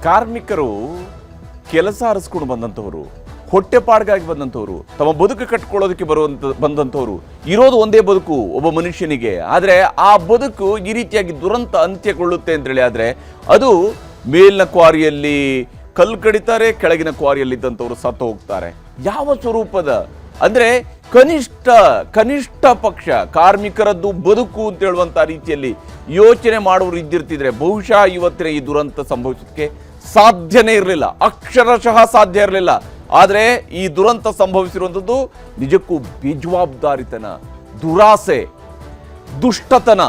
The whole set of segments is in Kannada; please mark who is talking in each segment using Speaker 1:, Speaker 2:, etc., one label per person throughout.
Speaker 1: ಕಾರ್ಮಿಕರು ಕೆಲಸ ಅರಸ್ಕೊಂಡು ಬಂದಂಥವರು, ಹೊಟ್ಟೆಪಾಡ್ಗಾಗಿ ಬಂದಂಥವ್ರು, ತಮ್ಮ ಬದುಕು ಕಟ್ಕೊಳ್ಳೋದಕ್ಕೆ ಬಂದಂಥವ್ರು. ಇರೋದು ಒಂದೇ ಬದುಕು ಒಬ್ಬ ಮನುಷ್ಯನಿಗೆ. ಆದರೆ ಆ ಬದುಕು ಈ ರೀತಿಯಾಗಿ ದುರಂತ ಅಂತ್ಯಗೊಳ್ಳುತ್ತೆ ಅಂತೇಳಿ ಆದರೆ ಅದು ಮೇಲಿನ ಕ್ವಾರಿಯಲ್ಲಿ ಕಲ್ಲು ಕಡಿತಾರೆ, ಕೆಳಗಿನ ಕ್ವಾರಿಯಲ್ಲಿದ್ದಂಥವ್ರು ಸತ್ತು ಹೋಗ್ತಾರೆ. ಯಾವ ಸ್ವರೂಪದ ಅಂದರೆ ಕನಿಷ್ಠ ಪಕ್ಷ ಕಾರ್ಮಿಕರದ್ದು ಬದುಕು ಅಂತ ಹೇಳುವಂಥ ರೀತಿಯಲ್ಲಿ ಯೋಚನೆ ಮಾಡೋರು ಇದ್ದಿರ್ತಿದ್ರೆ ಬಹುಶಃ ಇವತ್ತಿನ ಈ ದುರಂತ ಸಂಭವಿಸೋದಕ್ಕೆ ಸಾಧ್ಯನೇ ಇರಲಿಲ್ಲ, ಅಕ್ಷರಶಃ ಸಾಧ್ಯ ಇರಲಿಲ್ಲ. ಆದರೆ ಈ ದುರಂತ ಸಂಭವಿಸಿರುವಂಥದ್ದು ನಿಜಕ್ಕೂ ಬೇಜವಾಬ್ದಾರಿತನ, ದುರಾಸೆ, ದುಷ್ಟತನ,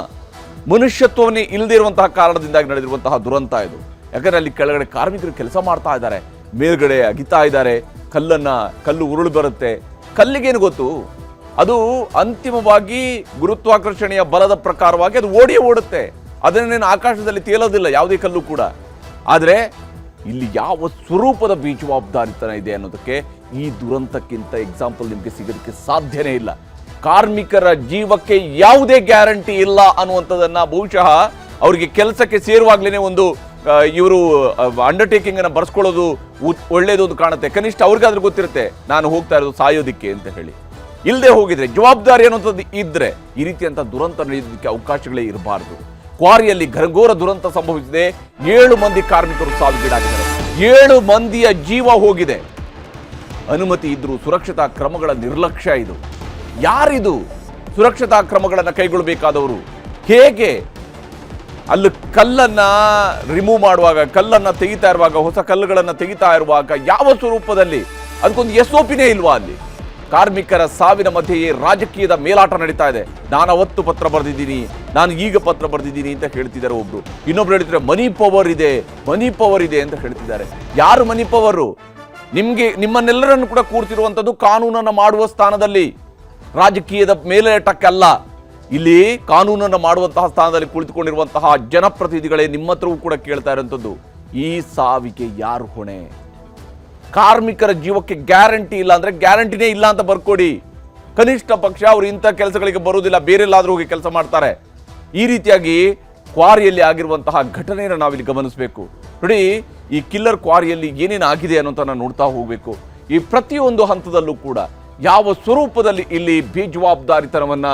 Speaker 1: ಮನುಷ್ಯತ್ವವನ್ನೇ ಇಲ್ಲದೆ ಇರುವಂತಹ ಕಾರಣದಿಂದಾಗಿ ನಡೆದಿರುವಂತಹ ದುರಂತ ಇದು. ಯಾಕಂದರೆ ಅಲ್ಲಿ ಕೆಳಗಡೆ ಕಾರ್ಮಿಕರು ಕೆಲಸ ಮಾಡ್ತಾ ಇದ್ದಾರೆ, ಮೇಲ್ಗಡೆ ಅಗಿತಾ ಇದ್ದಾರೆ, ಕಲ್ಲು ಉರುಳು ಬರುತ್ತೆ. ಕಲ್ಲಿಗೇನು ಗೊತ್ತು, ಅದು ಅಂತಿಮವಾಗಿ ಗುರುತ್ವಾಕರ್ಷಣೆಯ ಬಲದ ಪ್ರಕಾರವಾಗಿ ಅದು ಓಡುತ್ತೆ. ಅದನ್ನೇನು ಆಕಾಶದಲ್ಲಿ ತೇಲೋದಿಲ್ಲ ಯಾವುದೇ ಕಲ್ಲು ಕೂಡ. ಆದರೆ ಇಲ್ಲಿ ಯಾವ ಸ್ವರೂಪದ ಬೇಜವಾಬ್ದಾರಿತನ ಇದೆ ಅನ್ನೋದಕ್ಕೆ ಈ ದುರಂತಕ್ಕಿಂತ ಎಕ್ಸಾಂಪಲ್ ನಿಮಗೆ ಸಿಗೋದಕ್ಕೆ ಸಾಧ್ಯನೇ ಇಲ್ಲ. ಕಾರ್ಮಿಕರ ಜೀವಕ್ಕೆ ಯಾವುದೇ ಗ್ಯಾರಂಟಿ ಇಲ್ಲ ಅನ್ನುವಂಥದ್ದನ್ನು ಬಹುಶಃ ಅವರಿಗೆ ಕೆಲಸಕ್ಕೆ ಸೇರುವಾಗಲೇ ಒಂದು ಇವರು ಅಂಡರ್ಟೇಕಿಂಗ್ ಅನ್ನು ಬರ್ಸ್ಕೊಳ್ಳೋದು ಒಳ್ಳೇದು ಅಂತ ಕಾಣುತ್ತೆ. ಕನಿಷ್ಠ ಅವ್ರಿಗಾದ್ರೂ ಗೊತ್ತಿರುತ್ತೆ ನಾನು ಹೋಗ್ತಾ ಇರೋದು ಸಾಯೋದಿಕ್ಕೆ ಅಂತ ಹೇಳಿ. ಇಲ್ಲದೆ ಹೋಗಿದ್ರೆ ಜವಾಬ್ದಾರಿ ಅನ್ನೋಂಥದ್ದು ಇದ್ರೆ ಈ ರೀತಿಯಂಥ ದುರಂತ ನಡೆಯೋದಕ್ಕೆ ಅವಕಾಶಗಳೇ ಇರಬಾರ್ದು. ಕ್ವಾರಿಯಲ್ಲಿ ಘನಘೋರ ದುರಂತ ಸಂಭವಿಸಿದೆ. 7 ಮಂದಿ ಕಾರ್ಮಿಕರು ಸಾವಿಗೀಡಾಗಿದ್ದಾರೆ. 7 ಮಂದಿಯ ಜೀವ ಹೋಗಿದೆ. ಅನುಮತಿ ಇದ್ರೂ ಸುರಕ್ಷತಾ ಕ್ರಮಗಳ ನಿರ್ಲಕ್ಷ್ಯ ಇದು. ಯಾರಿದು ಸುರಕ್ಷತಾ ಕ್ರಮಗಳನ್ನು ಕೈಗೊಳ್ಳಬೇಕಾದವರು? ಹೇಗೆ ಅಲ್ಲಿ ಕಲ್ಲನ್ನ ರಿಮೂವ್ ಮಾಡುವಾಗ, ಕಲ್ಲನ್ನು ತೆಗಿತಾ ಇರುವಾಗ, ಹೊಸ ಕಲ್ಲುಗಳನ್ನು ತೆಗಿತಾ ಇರುವಾಗ ಯಾವ ಸ್ವರೂಪದಲ್ಲಿ ಅದಕ್ಕೊಂದು SOPನೇ ಇಲ್ವಾ? ಅಲ್ಲಿ ಕಾರ್ಮಿಕರ ಸಾವಿನ ಮಧ್ಯೆಯೇ ರಾಜಕೀಯದ ಮೇಲಾಟ ನಡೀತಾ ಇದೆ. ನಾನು ಅವತ್ತು ಪತ್ರ ಬರೆದಿದ್ದೀನಿ, ನಾನು ಈಗ ಪತ್ರ ಬರೆದಿದ್ದೀನಿ ಅಂತ ಹೇಳ್ತಿದ್ದಾರೆ ಒಬ್ರು. ಇನ್ನೊಬ್ರು ಹೇಳ್ತಿದ್ದಾರೆ ಮನಿ ಪವರ್ ಇದೆ ಅಂತ ಹೇಳ್ತಿದ್ದಾರೆ. ಯಾರು ಮನಿ ಪವರು? ನಿಮ್ಮನ್ನೆಲ್ಲರನ್ನು ಕೂಡ ಕೂರ್ತಿರುವಂಥದ್ದು ಕಾನೂನನ್ನು ಮಾಡುವ ಸ್ಥಾನದಲ್ಲಿ, ರಾಜಕೀಯದ ಮೇಲೇಟಕ್ಕಲ್ಲ. ಇಲ್ಲಿ ಕಾನೂನನ್ನು ಮಾಡುವಂತಹ ಸ್ಥಾನದಲ್ಲಿ ಕುಳಿತುಕೊಂಡಿರುವಂತಹ ಜನಪ್ರತಿನಿಧಿಗಳೇ ನಿಮ್ಮ ಹತ್ರವೂ ಕೂಡ ಕೇಳ್ತಾ ಇರುವಂಥದ್ದು, ಈ ಸಾವಿಗೆ ಯಾರು ಹೊಣೆ? ಕಾರ್ಮಿಕರ ಜೀವಕ್ಕೆ ಗ್ಯಾರಂಟಿ ಇಲ್ಲ ಅಂದ್ರೆ ಗ್ಯಾರಂಟಿನೇ ಇಲ್ಲ ಅಂತ ಬರ್ಕೊಡಿ. ಕನಿಷ್ಠ ಪಕ್ಷ ಅವರು ಇಂಥ ಕೆಲಸಗಳಿಗೆ ಬರುವುದಿಲ್ಲ, ಬೇರೆಲ್ಲಾದ್ರೂ ಹೋಗಿ ಕೆಲಸ ಮಾಡ್ತಾರೆ. ಈ ರೀತಿಯಾಗಿ ಕ್ವಾರಿಯಲ್ಲಿ ಆಗಿರುವಂತಹ ಘಟನೆಯನ್ನು ನಾವಿಲ್ಲಿ ಗಮನಿಸಬೇಕು. ನೋಡಿ, ಈ ಕಿಲ್ಲರ್ ಕ್ವಾರಿಯಲ್ಲಿ ಏನೇನು ಆಗಿದೆ ಅನ್ನೋಂಥ ನೋಡ್ತಾ ಹೋಗಬೇಕು. ಈ ಪ್ರತಿಯೊಂದು ಹಂತದಲ್ಲೂ ಕೂಡ ಯಾವ ಸ್ವರೂಪದಲ್ಲಿ ಇಲ್ಲಿ ಬೇಜವಾಬ್ದಾರಿತನವನ್ನ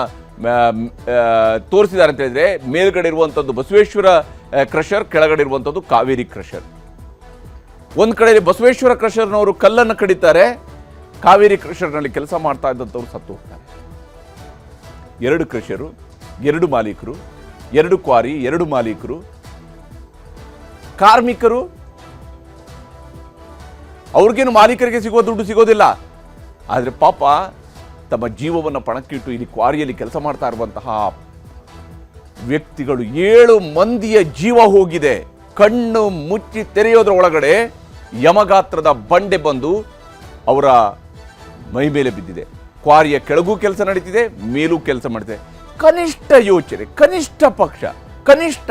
Speaker 1: ತೋರಿಸಿದ್ದಾರೆ ಅಂತ ಹೇಳಿದ್ರೆ, ಮೇಲ್ಗಡೆ ಇರುವಂಥದ್ದು ಬಸವೇಶ್ವರ ಕ್ರಷರ್, ಕೆಳಗಡೆ ಇರುವಂಥದ್ದು ಕಾವೇರಿ ಕ್ರಷರ್. ಒಂದು ಕಡೆ ಬಸವೇಶ್ವರ ಕ್ರಷರ್ನವರು ಕಲ್ಲನ್ನು ಕಡಿತಾರೆ, ಕಾವೇರಿ ಕ್ರಷರ್ನಲ್ಲಿ ಕೆಲಸ ಮಾಡ್ತಾ ಇದ್ದಂಥವ್ರು ಸತ್ತು ಹೋಗ್ತಾರೆ. 2 ಕ್ರಷರು, 2 ಮಾಲೀಕರು, 2 ಕ್ವಾರಿ, 2 ಮಾಲೀಕರು. ಕಾರ್ಮಿಕರು ಅವ್ರಿಗೇನು ಮಾಲೀಕರಿಗೆ ಸಿಗುವ ದುಡ್ಡು ಸಿಗೋದಿಲ್ಲ. ಆದರೆ ಪಾಪ ತಮ್ಮ ಜೀವವನ್ನು ಪಣಕ್ಕಿಟ್ಟು ಇಲ್ಲಿ ಕ್ವಾರಿಯಲ್ಲಿ ಕೆಲಸ ಮಾಡ್ತಾ ಇರುವಂತಹ ವ್ಯಕ್ತಿಗಳು 7 ಮಂದಿಯ ಜೀವ ಹೋಗಿದೆ. ಕಣ್ಣು ಮುಚ್ಚಿ ತೆರೆಯೋದ್ರ ಒಳಗಡೆ ಯಮಗಾತ್ರದ ಬಂಡೆ ಬಂದು ಅವರ ಮೈ ಮೇಲೆ ಬಿದ್ದಿದೆ. ಕ್ವಾರಿಯ ಕೆಳಗೂ ಕೆಲಸ ನಡೀತಿದೆ, ಮೇಲೂ ಕೆಲಸ ಮಾಡ್ತಿದೆ. ಕನಿಷ್ಠ ಯೋಚನೆ, ಕನಿಷ್ಠ ಪಕ್ಷ, ಕನಿಷ್ಠ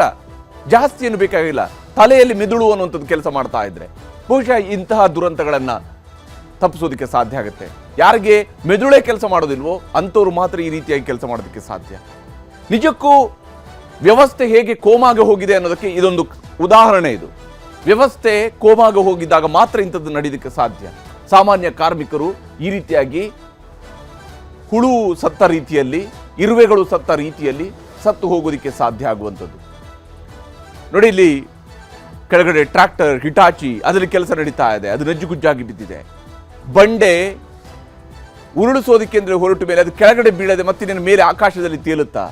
Speaker 1: ಜಾಸ್ತಿ ಏನು ಬೇಕಾಗಿಲ್ಲ, ತಲೆಯಲ್ಲಿ ಮಿದುಳು ಅನ್ನುವಂಥದ್ದು ಕೆಲಸ ಮಾಡ್ತಾ ಇದ್ರೆ ಬಹುಶಃ ಇಂತಹ ದುರಂತಗಳನ್ನು ತಪ್ಪಿಸೋದಕ್ಕೆ ಸಾಧ್ಯ ಆಗುತ್ತೆ. ಯಾರಿಗೆ ಮೆದುಳೇ ಕೆಲಸ ಮಾಡೋದಿಲ್ವೋ ಅಂಥವ್ರು ಮಾತ್ರ ಈ ರೀತಿಯಾಗಿ ಕೆಲಸ ಮಾಡೋದಕ್ಕೆ ಸಾಧ್ಯ. ನಿಜಕ್ಕೂ ವ್ಯವಸ್ಥೆ ಹೇಗೆ ಕೋಮಾಗೆ ಹೋಗಿದೆ ಅನ್ನೋದಕ್ಕೆ ಇದೊಂದು ಉದಾಹರಣೆ. ಇದು ವ್ಯವಸ್ಥೆ ಕೋಮಾಗೆ ಹೋಗಿದ್ದಾಗ ಮಾತ್ರ ಇಂಥದ್ದು ನಡೆಯೋದಕ್ಕೆ ಸಾಧ್ಯ. ಸಾಮಾನ್ಯ ಕಾರ್ಮಿಕರು ಈ ರೀತಿಯಾಗಿ ಹುಳು ಸತ್ತ ರೀತಿಯಲ್ಲಿ, ಇರುವೆಗಳು ಸತ್ತ ರೀತಿಯಲ್ಲಿ ಸತ್ತು ಹೋಗೋದಕ್ಕೆ ಸಾಧ್ಯ ಆಗುವಂಥದ್ದು. ನೋಡಿ, ಇಲ್ಲಿ ಕೆಳಗಡೆ ಟ್ರ್ಯಾಕ್ಟರ್ ಹಿಟಾಚಿ ಅದರಲ್ಲಿ ಕೆಲಸ ನಡೀತಾ ಇದೆ, ಅದು ನಜ್ಜುಗುಜ್ಜಾಗಿ ಬಿದ್ದಿದೆ. ಬಂಡೆ ಉರುಳಿಸೋದಕ್ಕೆ ಅಂದರೆ ಹೊರಟು ಮೇಲೆ ಅದು ಕೆಳಗಡೆ ಬೀಳದೆ ಮತ್ತಿನ ಮೇಲೆ ಆಕಾಶದಲ್ಲಿ ತೇಲುತ್ತಾ.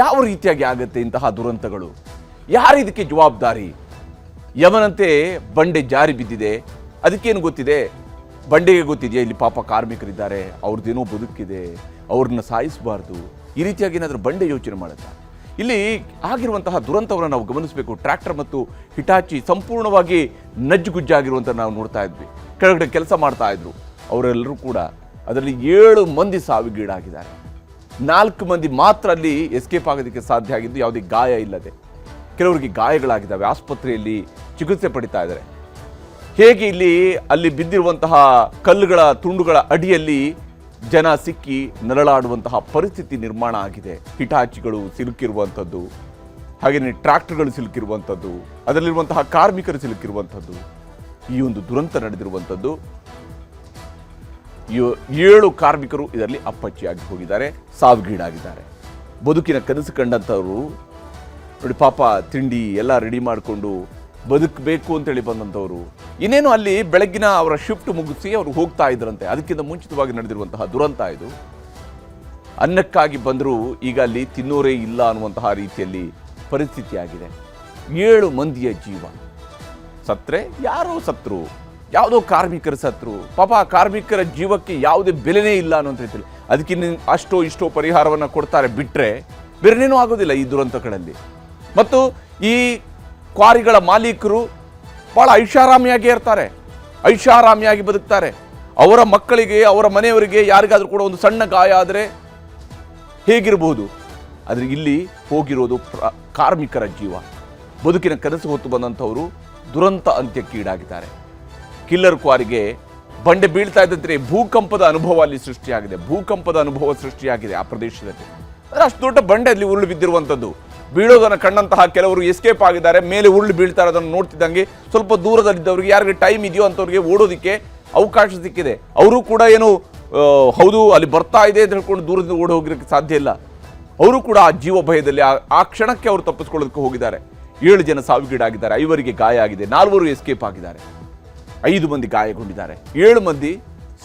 Speaker 1: ಯಾವ ರೀತಿಯಾಗಿ ಆಗುತ್ತೆ ಇಂತಹ ದುರಂತಗಳು? ಯಾರು ಇದಕ್ಕೆ ಜವಾಬ್ದಾರಿ? ಯಮನಂತೆ ಬಂಡೆ ಜಾರಿ ಬಿದ್ದಿದೆ. ಅದಕ್ಕೇನು ಗೊತ್ತಿದೆ? ಬಂಡೆಗೆ ಗೊತ್ತಿದೆಯಾ ಇಲ್ಲಿ ಪಾಪ ಕಾರ್ಮಿಕರಿದ್ದಾರೆ, ಅವ್ರದ್ದೇನೋ ಬದುಕಿದೆ, ಅವ್ರನ್ನ ಸಾಯಿಸಬಾರ್ದು. ಈ ರೀತಿಯಾಗಿ ಏನಾದರೂ ಬಂಡೆ ಯೋಚನೆ ಮಾಡುತ್ತಾ? ಇಲ್ಲಿ ಆಗಿರುವಂತಹ ದುರಂತವನ್ನು ನಾವು ಗಮನಿಸಬೇಕು. ಟ್ರ್ಯಾಕ್ಟರ್ ಮತ್ತು ಹಿಟಾಚಿ ಸಂಪೂರ್ಣವಾಗಿ ನಜ್ಜುಗುಜ್ಜಾಗಿರುವಂಥ ನಾವು ನೋಡ್ತಾ ಇದ್ವಿ. ಕೆಳಗಡೆ ಕೆಲಸ ಮಾಡ್ತಾ ಇದ್ರು ಅವರೆಲ್ಲರೂ ಕೂಡ. ಅದರಲ್ಲಿ 7 ಮಂದಿ ಸಾವಿಗೀಡಾಗಿದ್ದಾರೆ. 4 ಮಂದಿ ಮಾತ್ರ ಅಲ್ಲಿ ಎಸ್ಕೇಪ್ ಆಗೋದಕ್ಕೆ ಸಾಧ್ಯ ಆಗಿದ್ದು, ಯಾವುದೇ ಗಾಯ ಇಲ್ಲದೆ. ಕೆಲವರಿಗೆ ಗಾಯಗಳಾಗಿದ್ದಾವೆ, ಆಸ್ಪತ್ರೆಯಲ್ಲಿ ಚಿಕಿತ್ಸೆ ಪಡಿತಾ ಇದ್ದಾರೆ. ಹೇಗೆ ಅಲ್ಲಿ ಬಿದ್ದಿರುವಂತಹ ಕಲ್ಲುಗಳ ತುಂಡುಗಳ ಅಡಿಯಲ್ಲಿ ಜನ ಸಿಕ್ಕಿ ನರಳಾಡುವಂತಹ ಪರಿಸ್ಥಿತಿ ನಿರ್ಮಾಣ ಆಗಿದೆ. ಹಿಟಾಚಿಗಳು ಸಿಲುಕಿರುವಂಥದ್ದು, ಹಾಗೆಯೇ ಟ್ರ್ಯಾಕ್ಟರ್ಗಳು ಸಿಲುಕಿರುವಂಥದ್ದು, ಅದರಲ್ಲಿರುವಂತಹ ಕಾರ್ಮಿಕರು ಸಿಲುಕಿರುವಂಥದ್ದು, ಈ ಒಂದು ದುರಂತ ನಡೆದಿರುವಂಥದ್ದು. 7 ಕಾರ್ಮಿಕರು ಇದರಲ್ಲಿ ಅಪ್ಪಚ್ಚಿಯಾಗಿ ಹೋಗಿದ್ದಾರೆ, ಸಾವಿಗೀಡಾಗಿದ್ದಾರೆ. ಬದುಕಿನ ಕನಸು ಕಂಡಂಥವರು ನೋಡಿ, ಪಾಪ ತಿಂಡಿ ಎಲ್ಲ ರೆಡಿ ಮಾಡಿಕೊಂಡು ಬದುಕಬೇಕು ಅಂತೇಳಿ ಬಂದಂಥವ್ರು ಇನ್ನೇನು ಅಲ್ಲಿ ಬೆಳಗ್ಗಿನ ಅವರ ಶಿಫ್ಟ್ ಮುಗಿಸಿ ಅವರು ಹೋಗ್ತಾ ಇದ್ರಂತೆ. ಅದಕ್ಕಿಂತ ಮುಂಚಿತವಾಗಿ ನಡೆದಿರುವಂತಹ ದುರಂತ ಇದು. ಅನ್ನಕ್ಕಾಗಿ ಬಂದರೂ ಈಗ ಅಲ್ಲಿ ತಿನ್ನೋರೇ ಇಲ್ಲ ಅನ್ನುವಂತಹ ರೀತಿಯಲ್ಲಿ ಪರಿಸ್ಥಿತಿ ಆಗಿದೆ. 7 ಮಂದಿಯ ಜೀವ ಸತ್ರೆ, ಯಾರೋ ಸತ್ರು, ಯಾವುದೋ ಕಾರ್ಮಿಕರು ಸತ್ರು. ಪಾಪ ಆ ಕಾರ್ಮಿಕರ ಜೀವಕ್ಕೆ ಯಾವುದೇ ಬೆಲೆನೇ ಇಲ್ಲ ಅನ್ನುವಂಥ ರೀತಿಯಲ್ಲಿ ಅದಕ್ಕಿನ್ನ ಅಷ್ಟೋ ಇಷ್ಟೋ ಪರಿಹಾರವನ್ನು ಕೊಡ್ತಾರೆ, ಬಿಟ್ಟರೆ ಬೇರೆನೇನೂ ಆಗೋದಿಲ್ಲ ಈ ದುರಂತಗಳಲ್ಲಿ. ಮತ್ತು ಈ ಕ್ವಾರಿಗಳ ಮಾಲೀಕರು ಭಾಳ ಐಷಾರಾಮಿಯಾಗಿ ಇರ್ತಾರೆ, ಐಷಾರಾಮಿಯಾಗಿ ಬದುಕ್ತಾರೆ. ಅವರ ಮಕ್ಕಳಿಗೆ, ಅವರ ಮನೆಯವರಿಗೆ ಯಾರಿಗಾದರೂ ಕೂಡ ಒಂದು ಸಣ್ಣ ಗಾಯ ಆದರೆ ಹೇಗಿರ್ಬೋದು, ಆದರೆ ಇಲ್ಲಿ ಹೋಗಿರೋದು ಕಾರ್ಮಿಕರ ಜೀವ. ಬದುಕಿನ ಕನಸು ಹೊತ್ತು ಬಂದಂಥವರು ದುರಂತ ಅಂತ್ಯಕ್ಕೆ ಈಡಾಗಿದ್ದಾರೆ. ಕಿಲ್ಲರ್ ಕ್ವಾರಿಗೆ ಬಂಡೆ ಬೀಳ್ತಾ ಇದ್ದಂತೆ ಭೂಕಂಪದ ಅನುಭವ ಅಲ್ಲಿ ಸೃಷ್ಟಿಯಾಗಿದೆ. ಭೂಕಂಪದ ಅನುಭವ ಸೃಷ್ಟಿಯಾಗಿದೆ ಆ ಪ್ರದೇಶದಲ್ಲಿ. ಅಷ್ಟು ದೊಡ್ಡ ಬಂಡೆ ಅಲ್ಲಿ ಉರುಳು ಬಿದ್ದಿರುವಂಥದ್ದು. ಬೀಳೋದನ್ನು ಕಂಡಂತಹ ಕೆಲವರು ಎಸ್ಕೇಪ್ ಆಗಿದ್ದಾರೆ. ಮೇಲೆ ಉರುಳು ಬೀಳ್ತಾ ಇರೋದನ್ನು ನೋಡ್ತಿದ್ದಂಗೆ ಸ್ವಲ್ಪ ದೂರದಲ್ಲಿದ್ದವರಿಗೆ, ಯಾರಿಗೆ ಟೈಮ್ ಇದೆಯೋ ಅಂಥವ್ರಿಗೆ ಓಡೋದಕ್ಕೆ ಅವಕಾಶ ಸಿಕ್ಕಿದೆ. ಅವರು ಕೂಡ ಏನು ಹೌದು ಅಲ್ಲಿ ಬರ್ತಾ ಇದೆ ಅಂತ ಹೇಳ್ಕೊಂಡು ದೂರದಿಂದ ಓಡಿ ಹೋಗಿರೋಕ್ಕೆ ಸಾಧ್ಯ ಇಲ್ಲ. ಅವರು ಕೂಡ ಆ ಜೀವ ಭಯದಲ್ಲಿ ಆ ಕ್ಷಣಕ್ಕೆ ಅವರು ತಪ್ಪಿಸ್ಕೊಳ್ಳೋದಕ್ಕೆ ಹೋಗಿದ್ದಾರೆ. 7 ಜನ ಸಾವಿಗೀಡಾಗಿದ್ದಾರೆ, 5 ಗಾಯ ಆಗಿದೆ, 4 ಎಸ್ಕೇಪ್ ಆಗಿದ್ದಾರೆ, 5 ಮಂದಿ ಗಾಯಗೊಂಡಿದ್ದಾರೆ, 7 ಮಂದಿ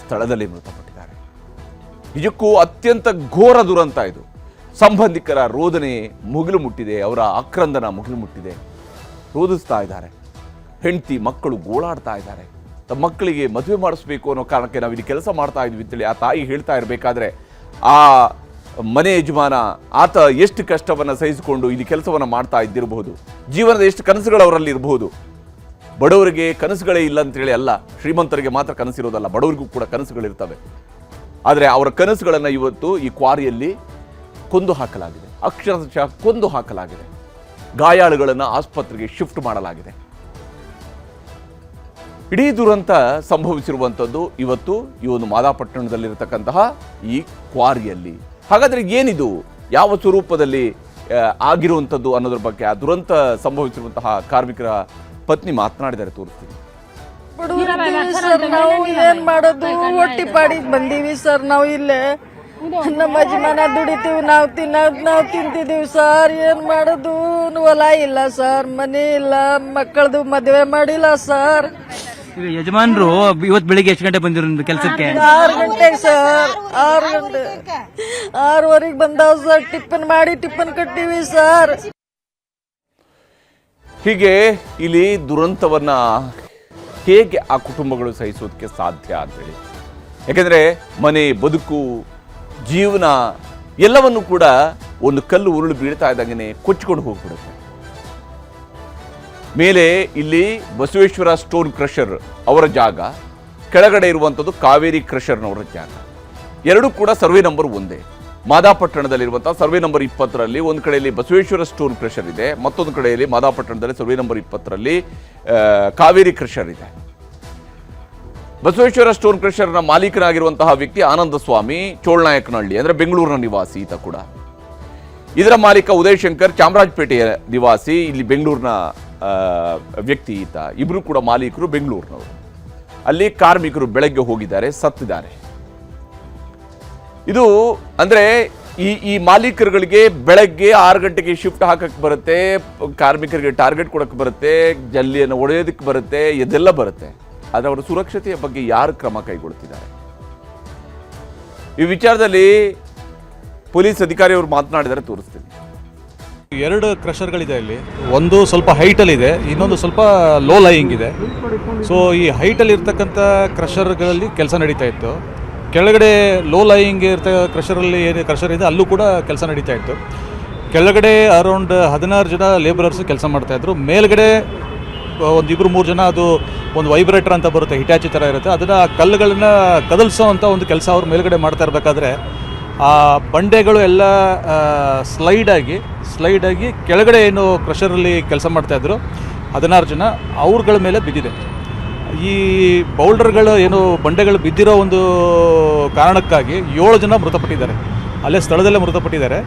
Speaker 1: ಸ್ಥಳದಲ್ಲಿ ಮೃತಪಟ್ಟಿದ್ದಾರೆ. ನಿಜಕ್ಕೂ ಅತ್ಯಂತ ಘೋರ ದುರಂತ ಇದು. ಸಂಬಂಧಿಕರ ರೋದನೆ ಮುಗಿಲು ಮುಟ್ಟಿದೆ, ಅವರ ಆಕ್ರಂದನ ಮುಗಿಲು ಮುಟ್ಟಿದೆ. ರೋದಿಸ್ತಾ ಇದ್ದಾರೆ, ಹೆಂಡತಿ ಮಕ್ಕಳು ಗೋಳಾಡ್ತಾ ಇದ್ದಾರೆ. ತಮ್ಮ ಮಕ್ಕಳಿಗೆ ಮದುವೆ ಮಾಡಿಸ್ಬೇಕು ಅನ್ನೋ ಕಾರಣಕ್ಕೆ ನಾವು ಇಲ್ಲಿ ಕೆಲಸ ಮಾಡ್ತಾ ಇದ್ವಿ ಅಂತೇಳಿ ಆ ತಾಯಿ ಹೇಳ್ತಾ ಇರಬೇಕಾದ್ರೆ ಆ ಮನೆ ಯಜಮಾನ ಆತ ಎಷ್ಟು ಕಷ್ಟವನ್ನು ಸಹಿಸಿಕೊಂಡು ಇಲ್ಲಿ ಕೆಲಸವನ್ನು ಮಾಡ್ತಾ ಇದ್ದಿರಬಹುದು. ಜೀವನದ ಎಷ್ಟು ಕನಸುಗಳು ಅವರಲ್ಲಿ ಇರಬಹುದು. ಬಡವರಿಗೆ ಕನಸುಗಳೇ ಇಲ್ಲ ಅಂತೇಳಿ ಅಲ್ಲ, ಶ್ರೀಮಂತರಿಗೆ ಮಾತ್ರ ಕನಸಿರೋದಲ್ಲ, ಬಡವರಿಗೂ ಕೂಡ ಕನಸುಗಳಿರ್ತವೆ. ಆದರೆ ಅವರ ಕನಸುಗಳನ್ನು ಇವತ್ತು ಈ ಕ್ವಾರಿಯಲ್ಲಿ ಕೊಂದು ಹಾಕಲಾಗಿದೆ, ಅಕ್ಷರಶಃ ಕೊಂದು ಹಾಕಲಾಗಿದೆ. ಗಾಯಾಳುಗಳನ್ನು ಆಸ್ಪತ್ರೆಗೆ ಶಿಫ್ಟ್ ಮಾಡಲಾಗಿದೆ. ಇಡೀ ದುರಂತ ಸಂಭವಿಸಿರುವಂಥದ್ದು ಇವತ್ತು ಈ ಒಂದು ಮಾದಾಪಟ್ಟಣದಲ್ಲಿರತಕ್ಕಂತಹ ಈ ಕ್ವಾರಿಯಲ್ಲಿ. ಹಾಗಾದರೆ ಏನಿದು, ಯಾವ ಸ್ವರೂಪದಲ್ಲಿ ಆಗಿರುವಂಥದ್ದು ಅನ್ನೋದ್ರ ಬಗ್ಗೆ ಆ ದುರಂತ ಸಂಭವಿಸಿರುವಂತಹ ಕಾರ್ಮಿಕರ ಪತ್ನಿ ಮಾತನಾಡಿದರೆ ತೋರಿಸ್ತೀನಿ.
Speaker 2: ಸರ್ ನಾವು ಏನ್ ಮಾಡೋದು, ಹೊಟ್ಟಿ ಪಾಡಿಗೆ ಬಂದೀವಿ ಸರ್. ನಾವು ಇಲ್ಲೇ ನಮ್ಮ ಯಜಮಾನ ದುಡಿತೀವಿ, ನಾವು ತಿನ್ನೋದು ನಾವು ತಿಂತಿದೀವಿ ಸರ್. ಏನ್ ಮಾಡೋದು, ಹೊಲ ಇಲ್ಲ ಸರ್, ಮನೆ ಇಲ್ಲ, ಮಕ್ಕಳದು ಮದುವೆ ಮಾಡಿಲ್ಲ ಸರ್.
Speaker 3: ಯಜಮಾನ್ರು ಇವತ್ತು ಬೆಳಿಗ್ಗೆ ಎಷ್ಟು ಗಂಟೆ ಬಂದಿರೋ ಕೆಲಸಕ್ಕೆ?
Speaker 2: 6 ಗಂಟೆಗೆ ಸರ್, 6 ಗಂಟೆ 6:30 ಬಂದಾವ್ ಸರ್. ಟಿಫನ್ ಮಾಡಿ ಟಿಫನ್ ಕಟ್ಟಿವಿ ಸರ್.
Speaker 1: ಹೀಗೆ ಇಲ್ಲಿ ದುರಂತವನ್ನ ಹೇಗೆ ಆ ಕುಟುಂಬಗಳು ಸಹಿಸೋದಕ್ಕೆ ಸಾಧ್ಯ ಅಂತೇಳಿ. ಯಾಕೆಂದ್ರೆ ಮನೆ, ಬದುಕು, ಜೀವನ ಎಲ್ಲವನ್ನು ಕೂಡ ಒಂದು ಕಲ್ಲು ಉರುಳು ಬೀಳ್ತಾ ಇದ್ದಂಗೆ ಕೊಚ್ಚಿಕೊಂಡು ಹೋಗ್ಬಿಡುತ್ತೆ. ಮೇಲೆ ಇಲ್ಲಿ ಬಸವೇಶ್ವರ ಸ್ಟೋನ್ ಕ್ರಷರ್ ಅವರ ಜಾಗ, ಕೆಳಗಡೆ ಇರುವಂಥದ್ದು ಕಾವೇರಿ ಕ್ರಷರ್ನವರ ಜಾಗ. ಎರಡೂ ಕೂಡ ಸರ್ವೆ ನಂಬರ್ ಒಂದೇ. ಮಾದಾಪಟ್ಟಣದಲ್ಲಿರುವಂತಹ ಸರ್ವೆ ನಂಬರ್ 20ರಲ್ಲಿ ಒಂದು ಕಡೆಯಲ್ಲಿ ಬಸವೇಶ್ವರ ಸ್ಟೋನ್ ಕ್ರಷರ್ ಇದೆ, ಮತ್ತೊಂದು ಕಡೆಯಲ್ಲಿ ಮಾದಾಪಟ್ಟಣದಲ್ಲಿ ಸರ್ವೆ ನಂಬರ್ 20ರಲ್ಲಿ ಕಾವೇರಿ ಕ್ರಷರ್ ಇದೆ. ಬಸವೇಶ್ವರ ಸ್ಟೋನ್ ಕ್ರಷರ್ನ ಮಾಲೀಕನಾಗಿರುವಂತಹ ವ್ಯಕ್ತಿ ಆನಂದ ಸ್ವಾಮಿ ಚೋಳ್ನಾಯಕನಹಳ್ಳಿ, ಅಂದರೆ ಬೆಂಗಳೂರಿನ ನಿವಾಸಿ ಈತ ಕೂಡ. ಇದರ ಮಾಲೀಕ ಉದಯ್ ಶಂಕರ್ ಚಾಮರಾಜಪೇಟೆಯ ನಿವಾಸಿ, ಇಲ್ಲಿ ಬೆಂಗಳೂರಿನ ವ್ಯಕ್ತಿ ಈತ. ಇಬ್ರು ಕೂಡ ಮಾಲೀಕರು ಬೆಂಗಳೂರಿನವರು. ಅಲ್ಲಿ ಕಾರ್ಮಿಕರು ಬೆಳಗ್ಗೆ ಹೋಗಿದ್ದಾರೆ, ಸತ್ತಿದ್ದಾರೆ. ಇದು ಅಂದ್ರೆ ಈ ಮಾಲೀಕರುಗಳಿಗೆ ಬೆಳಗ್ಗೆ 6 ಗಂಟೆಗೆ ಶಿಫ್ಟ್ ಹಾಕಕ್ಕೆ ಬರುತ್ತೆ, ಕಾರ್ಮಿಕರಿಗೆ ಟಾರ್ಗೆಟ್ ಕೊಡಕ್ಕೆ ಬರುತ್ತೆ, ಜಲ್ಲಿಯನ್ನು ಒಡೆಯೋದಕ್ಕೆ ಬರುತ್ತೆ, ಇದೆಲ್ಲ ಬರುತ್ತೆ. ಆದರೆ ಅವರ ಸುರಕ್ಷತೆಯ ಬಗ್ಗೆ ಯಾರು ಕ್ರಮ ಕೈಗೊಳ್ತಿದ್ದಾರೆ? ಈ ವಿಚಾರದಲ್ಲಿ ಪೊಲೀಸ್ ಅಧಿಕಾರಿಯವರು ಮಾತನಾಡಿದರೆ ತೋರಿಸ್ತೀನಿ.
Speaker 4: 2 ಕ್ರಷರ್ಗಳಿದೆ ಇಲ್ಲಿ. ಒಂದು ಸ್ವಲ್ಪ ಹೈಟಲ್ಲಿದೆ, ಇನ್ನೊಂದು ಸ್ವಲ್ಪ ಲೋ ಲೈಯಿಂಗ್ ಇದೆ. ಸೊ ಈ ಹೈಟಲ್ಲಿ ಇರ್ತಕ್ಕಂಥ ಕ್ರಷರ್ಗಳಲ್ಲಿ ಕೆಲಸ ನಡೀತಾ ಇತ್ತು. ಕೆಳಗಡೆ ಲೋ ಲೈಯಿಂಗ್ ಕ್ರಷರಲ್ಲಿ ಏನು ಕ್ರಷರ್ ಇದೆ ಅಲ್ಲೂ ಕೂಡ ಕೆಲಸ ನಡೀತಾ ಇತ್ತು. ಕೆಳಗಡೆ ಅರೌಂಡ್ 16 ಜನ ಲೇಬರರ್ಸ್ ಕೆಲಸ ಮಾಡ್ತಾಯಿದ್ರು. ಮೇಲ್ಗಡೆ ಒಂದು 2-3 ಜನ, ಅದು ಒಂದು ವೈಬ್ರೇಟರ್ ಅಂತ ಬರುತ್ತೆ, ಹಿಟಾಚಿ ಥರ ಇರುತ್ತೆ, ಅದನ್ನು ಕಲ್ಲುಗಳನ್ನ ಕದಲ್ಸೋ ಅಂತ ಒಂದು ಕೆಲಸ ಅವ್ರು ಮೇಲ್ಗಡೆ ಮಾಡ್ತಾ ಇರಬೇಕಾದ್ರೆ ಆ ಬಂಡೆಗಳು ಎಲ್ಲ ಸ್ಲೈಡ್ ಆಗಿ ಕೆಳಗಡೆ ಏನು ಕ್ರಷರಲ್ಲಿ ಕೆಲಸ ಮಾಡ್ತಾಯಿದ್ರು 16 ಜನ ಅವ್ರಗಳ ಮೇಲೆ ಬಿದ್ದಿದೆ. ಈ ಬೌಲ್ಡರ್ಗಳು ಏನು ಬಂಡೆಗಳು ಬಿದ್ದಿರೋ ಒಂದು ಕಾರಣಕ್ಕಾಗಿ 7 ಜನ ಮೃತಪಟ್ಟಿದ್ದಾರೆ, ಅಲ್ಲೇ ಸ್ಥಳದಲ್ಲೇ ಮೃತಪಟ್ಟಿದ್ದಾರೆ.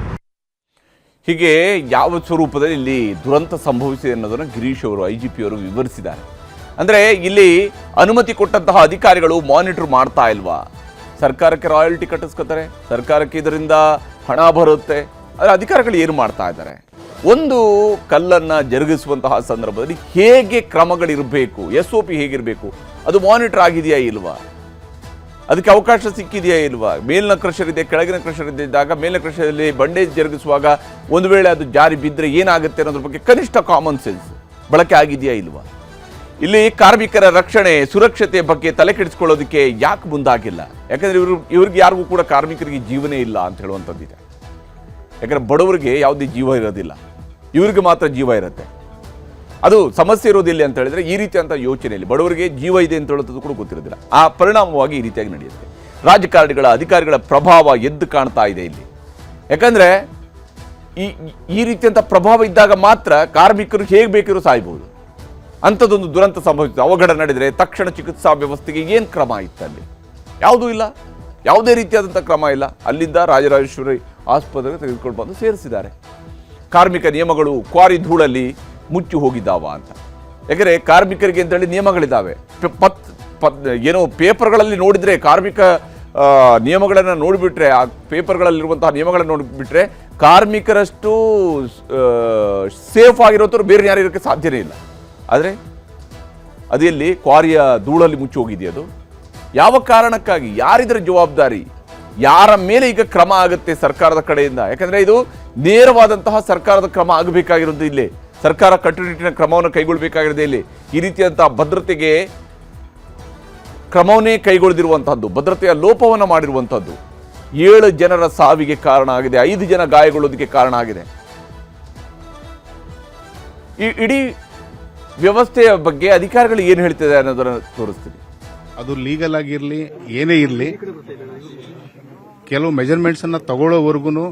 Speaker 1: ಹೀಗೆ ಯಾವ ಸ್ವರೂಪದಲ್ಲಿ ಇಲ್ಲಿ ದುರಂತ ಸಂಭವಿಸಿದೆ ಅನ್ನೋದನ್ನು ಗಿರೀಶ್ ಅವರು IGP ಅವರು ವಿವರಿಸಿದ್ದಾರೆ. ಅಂದರೆ ಇಲ್ಲಿ ಅನುಮತಿ ಕೊಟ್ಟಂತಹ ಅಧಿಕಾರಿಗಳು ಮಾನಿಟರ್ ಮಾಡ್ತಾ ಇಲ್ವಾ? ಸರ್ಕಾರಕ್ಕೆ ರಾಯಲ್ಟಿ ಕಟ್ಟಿಸ್ಕೊತಾರೆ, ಸರ್ಕಾರಕ್ಕೆ ಇದರಿಂದ ಹಣ ಬರುತ್ತೆ, ಆದರೆ ಅಧಿಕಾರಿಗಳು ಏನು ಮಾಡ್ತಾ ಇದ್ದಾರೆ? ಒಂದು ಕಲ್ಲನ್ನು ಜರುಗಿಸುವಂತಹ ಸಂದರ್ಭದಲ್ಲಿ ಹೇಗೆ ಕ್ರಮಗಳಿರಬೇಕು, SOP ಹೇಗಿರಬೇಕು, ಅದು ಮಾನಿಟರ್ ಆಗಿದೆಯಾ ಇಲ್ವಾ? ಅದಕ್ಕೆ ಅವಕಾಶ ಸಿಕ್ಕಿದೆಯಾ ಇಲ್ವಾ? ಮೇಲಿನ ಕ್ರಷರ್ ಇದೆ, ಕೆಳಗಿನ ಕ್ರಷರ್ ಇದ್ದಾಗ ಮೇಲಿನ ಕ್ರಷರಲ್ಲಿ ಬಂಡೇಜ್ ಜರುಗಿಸುವಾಗ ಒಂದು ವೇಳೆ ಅದು ಜಾರಿ ಬಿದ್ದರೆ ಏನಾಗುತ್ತೆ ಅನ್ನೋದ್ರ ಬಗ್ಗೆ ಕನಿಷ್ಠ ಕಾಮನ್ ಸೆನ್ಸ್ ಬಳಕೆ ಆಗಿದೆಯಾ ಇಲ್ವಾ? ಇಲ್ಲಿ ಕಾರ್ಮಿಕರ ರಕ್ಷಣೆ ಸುರಕ್ಷತೆ ಬಗ್ಗೆ ತಲೆ ಕೆಡಿಸ್ಕೊಳ್ಳೋದಕ್ಕೆ ಯಾಕೆ ಮುಂದಾಗಿಲ್ಲ? ಯಾಕಂದರೆ ಇವ್ರಿಗೆ ಯಾರಿಗೂ ಕೂಡ ಕಾರ್ಮಿಕರಿಗೆ ಜೀವನೇ ಇಲ್ಲ ಅಂತ ಹೇಳುವಂಥದ್ದಿದೆ. ಯಾಕಂದರೆ ಬಡವರಿಗೆ ಯಾವುದೇ ಜೀವ ಇರೋದಿಲ್ಲ, ಇವ್ರಿಗೆ ಮಾತ್ರ ಜೀವ ಇರುತ್ತೆ. ಅದು ಸಮಸ್ಯೆ ಇರೋದಿಲ್ಲ ಅಂತ ಹೇಳಿದ್ರೆ ಈ ರೀತಿಯಂಥ ಯೋಚನೆಯಲ್ಲಿ ಬಡವರಿಗೆ ಜೀವ ಇದೆ ಅಂತ ಹೇಳೋದು ಕೂಡ ಗೊತ್ತಿರೋದಿಲ್ಲ. ಆ ಪರಿಣಾಮವಾಗಿ ಈ ರೀತಿಯಾಗಿ ನಡೆಯುತ್ತೆ. ರಾಜಕಾರಣಿಗಳ ಅಧಿಕಾರಿಗಳ ಪ್ರಭಾವ ಎದ್ದು ಕಾಣ್ತಾ ಇದೆ ಇಲ್ಲಿ. ಯಾಕಂದರೆ ಈ ರೀತಿಯಂಥ ಪ್ರಭಾವ ಇದ್ದಾಗ ಮಾತ್ರ ಕಾರ್ಮಿಕರು ಹೇಗೆ ಬೇಕಿರೋ ಸಾಯ್ಬೋದು. ಅಂಥದ್ದೊಂದು ದುರಂತ ಸಂಭವಿಸಿದೆ, ಅವಘಡ ನಡೆದರೆ ತಕ್ಷಣ ಚಿಕಿತ್ಸಾ ವ್ಯವಸ್ಥೆಗೆ ಏನು ಕ್ರಮ ಇತ್ತು? ಅಲ್ಲಿ ಯಾವುದೂ ಇಲ್ಲ, ಯಾವುದೇ ರೀತಿಯಾದಂಥ ಕ್ರಮ ಇಲ್ಲ. ಅಲ್ಲಿಂದ ರಾಜರಾಜೇಶ್ವರಿ ಆಸ್ಪತ್ರೆಗೆ ತೆಗೆದುಕೊಂಡು ಬಂದು ಸೇರಿಸಿದ್ದಾರೆ. ಕಾರ್ಮಿಕ ನಿಯಮಗಳು ಕ್ವಾರಿ ಧೂಳಲ್ಲಿ ಮುಚ್ಚಿ ಹೋಗಿದ್ದಾವ ಅಂತ. ಯಾಕೆಂದರೆ ಕಾರ್ಮಿಕರಿಗೆ ಅಂತೇಳಿ ನಿಯಮಗಳಿದ್ದಾವೆ. ಏನೋ ಪೇಪರ್ಗಳಲ್ಲಿ ನೋಡಿದರೆ ಕಾರ್ಮಿಕ ನಿಯಮಗಳನ್ನು ನೋಡಿಬಿಟ್ರೆ, ಆ ಪೇಪರ್ಗಳಲ್ಲಿರುವಂತಹ ನಿಯಮಗಳನ್ನು ನೋಡಿಬಿಟ್ರೆ ಕಾರ್ಮಿಕರಷ್ಟು ಸೇಫ್ ಆಗಿರೋಂಥವ್ರು ಬೇರೆ ಯಾರು ಇರೋಕ್ಕೆ ಸಾಧ್ಯನೇ ಇಲ್ಲ. ಆದರೆ ಅದೆಲ್ಲಿ ಕ್ವಾರಿಯ ಧೂಳಲ್ಲಿ ಮುಚ್ಚಿ ಹೋಗಿದೆಯಾ? ಅದು ಯಾವ ಕಾರಣಕ್ಕಾಗಿ? ಯಾರಿದ್ರ ಜವಾಬ್ದಾರಿ? ಯಾರ ಮೇಲೆ ಈಗ ಕ್ರಮ ಆಗುತ್ತೆ ಸರ್ಕಾರದ ಕಡೆಯಿಂದ? ಯಾಕಂದರೆ ಇದು ನೇರವಾದಂತಹ ಸರ್ಕಾರದ ಕ್ರಮ ಆಗಬೇಕಾಗಿರೋದು. ಇಲ್ಲಿ ಸರ್ಕಾರ ಕಟ್ಟುನಿಟ್ಟಿನ ಕ್ರಮವನ್ನು ಕೈಗೊಳ್ಳಬೇಕಾಗಿರೋದು. ಇಲ್ಲಿ ಈ ರೀತಿಯಂತಹ ಭದ್ರತೆಗೆ ಕ್ರಮವನ್ನೇ ಕೈಗೊಳ್ಳದಿರುವಂತಹದ್ದು, ಭದ್ರತೆಯ ಲೋಪವನ್ನು ಮಾಡಿರುವಂಥದ್ದು 7 ಜನರ ಸಾವಿಗೆ ಕಾರಣ ಆಗಿದೆ, 5 ಜನ ಗಾಯಗೊಳ್ಳೋದಕ್ಕೆ ಕಾರಣ ಆಗಿದೆ. ಈ ಇಡೀ ವ್ಯವಸ್ಥೆಯ ಬಗ್ಗೆ ಅಧಿಕಾರಿಗಳು ಏನು ಹೇಳ್ತಿದೆ ಅನ್ನೋದನ್ನು ತೋರಿಸ್ತೀನಿ.
Speaker 5: ಅದು ಲೀಗಲ್ ಆಗಿರಲಿ ಏನೇ ಇರಲಿ, ಕೆಲವು ಮೆಜರ್ಮೆಂಟ್ಸ್ ಅನ್ನ ತಗೊಳ್ಳೋವರೆಗೂ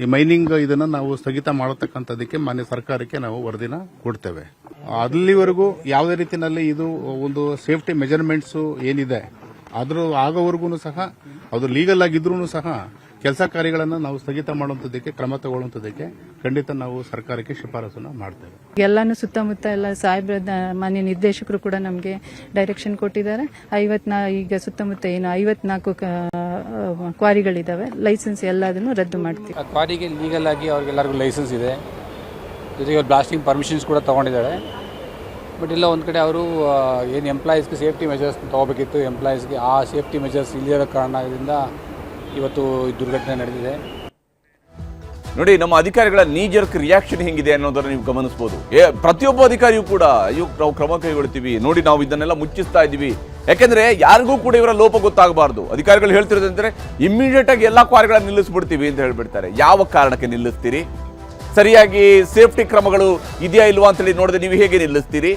Speaker 5: ಈ ಮೈನಿಂಗ್ ಇದನ್ನ ನಾವು ಸ್ಥಗಿತ ಮಾಡತಕ್ಕಂಥದಕ್ಕೆ ಮಾನ್ಯ ಸರ್ಕಾರಕ್ಕೆ ನಾವು ವರದಿನ ಕೊಡ್ತೇವೆ. ಅಲ್ಲಿವರೆಗೂ ಯಾವುದೇ ರೀತಿಯಲ್ಲಿ ಇದು ಒಂದು ಸೇಫ್ಟಿ ಮೆಜರ್ಮೆಂಟ್ಸ್ ಏನಿದೆ ಅದ್ರ ಆಗೋವರೆಗೂ ಸಹ ಅದು ಲೀಗಲ್ ಆಗಿದ್ರೂ ಸಹ ಕೆಲಸ ಕಾರ್ಯಗಳನ್ನು ನಾವು ಸ್ಥಗಿತ ಮಾಡುವಂಥದ್ದಕ್ಕೆ ಕ್ರಮ ತಗೊಳ್ಳುವಂಥದ್ದಕ್ಕೆ ಖಂಡಿತ ನಾವು ಸರ್ಕಾರಕ್ಕೆ ಶಿಫಾರಸನ್ನು ಮಾಡ್ತೇವೆ.
Speaker 6: ಎಲ್ಲಾನು ಸುತ್ತಮುತ್ತ ಎಲ್ಲ ಸಾಹೇಬ್ರ ಮಾನ್ಯ ನಿರ್ದೇಶಕರು ಕೂಡ ನಮಗೆ ಡೈರೆಕ್ಷನ್ ಕೊಟ್ಟಿದ್ದಾರೆ. ಈಗ ಸುತ್ತಮುತ್ತ ಏನು 54 ಕ್ವಾರಿಗಳಿದಾವೆ, ಲೈಸೆನ್ಸ್ ಎಲ್ಲದನ್ನು ರದ್ದು ಮಾಡ್ತೀವಿ.
Speaker 7: ಕ್ವಾರಿಗೆ ಲೀಗಲ್ ಆಗಿ ಅವ್ರಿಗೆಲ್ಲರಿಗೂ ಲೈಸೆನ್ಸ್ ಇದೆ, ಜೊತೆಗೆ ಬ್ಲಾಸ್ಟಿಂಗ್ ಪರ್ಮಿಷನ್ಸ್ ಕೂಡ ತೊಗೊಂಡಿದ್ದಾರೆ. ಬಟ್ ಇಲ್ಲ ಒಂದು ಕಡೆ ಅವರು ಏನು ಎಂಪ್ಲಾಯೀಸ್ಗೆ ಸೇಫ್ಟಿ ಮೆಜರ್ಸ್ ತೊಗೋಬೇಕಿತ್ತು, ಎಂಪ್ಲಾಯೀಸ್ಗೆ ಆ ಸೇಫ್ಟಿ ಮೆಜರ್ಸ್ ಇಲ್ಲದಿರೋ ಕಾರಣದಿಂದ ಇವತ್ತು ದುರ್ಘಟನೆ ನಡೆದಿದೆ.
Speaker 1: ನೋಡಿ, ನಮ್ಮ ಅಧಿಕಾರಿಗಳ ನೀಜರ್ಕ್ ರಿಯಾಕ್ಷನ್ ಹೆಂಗಿದೆ ಅನ್ನೋದನ್ನು ನೀವು ಗಮನಿಸಬಹುದು. ಪ್ರತಿಯೊಬ್ಬ ಅಧಿಕಾರಿಯೂ ಕೂಡ ಅಯ್ಯೋ ನಾವು ಕ್ರಮ ಕೈಗೊಳ್ತೀವಿ, ನೋಡಿ ನಾವು ಇದನ್ನೆಲ್ಲ ಮುಚ್ಚಿಸ್ತಾ ಇದ್ದೀವಿ. ಯಾಕೆಂದ್ರೆ ಯಾರಿಗೂ ಕೂಡ ಇವರ ಲೋಪ ಗೊತ್ತಾಗಬಾರ್ದು. ಅಧಿಕಾರಿಗಳು ಹೇಳ್ತಿರೋದಂದ್ರೆ ಇಮ್ಮಿಡಿಯೇಟ್ ಆಗಿ ಎಲ್ಲ ಕ್ವಾರಿಗಳನ್ನ ನಿಲ್ಲಿಸ್ಬಿಡ್ತೀವಿ ಅಂತ ಹೇಳ್ಬಿಡ್ತಾರೆ. ಯಾವ ಕಾರಣಕ್ಕೆ ನಿಲ್ಲಿಸ್ತೀರಿ? ಸರಿಯಾಗಿ ಸೇಫ್ಟಿ ಕ್ರಮಗಳು ಇದೆಯಾ ಇಲ್ವಾ ಅಂತೇಳಿ ನೋಡಿದ್ರೆ ನೀವು ಹೇಗೆ ನಿಲ್ಲಿಸ್ತೀರಿ?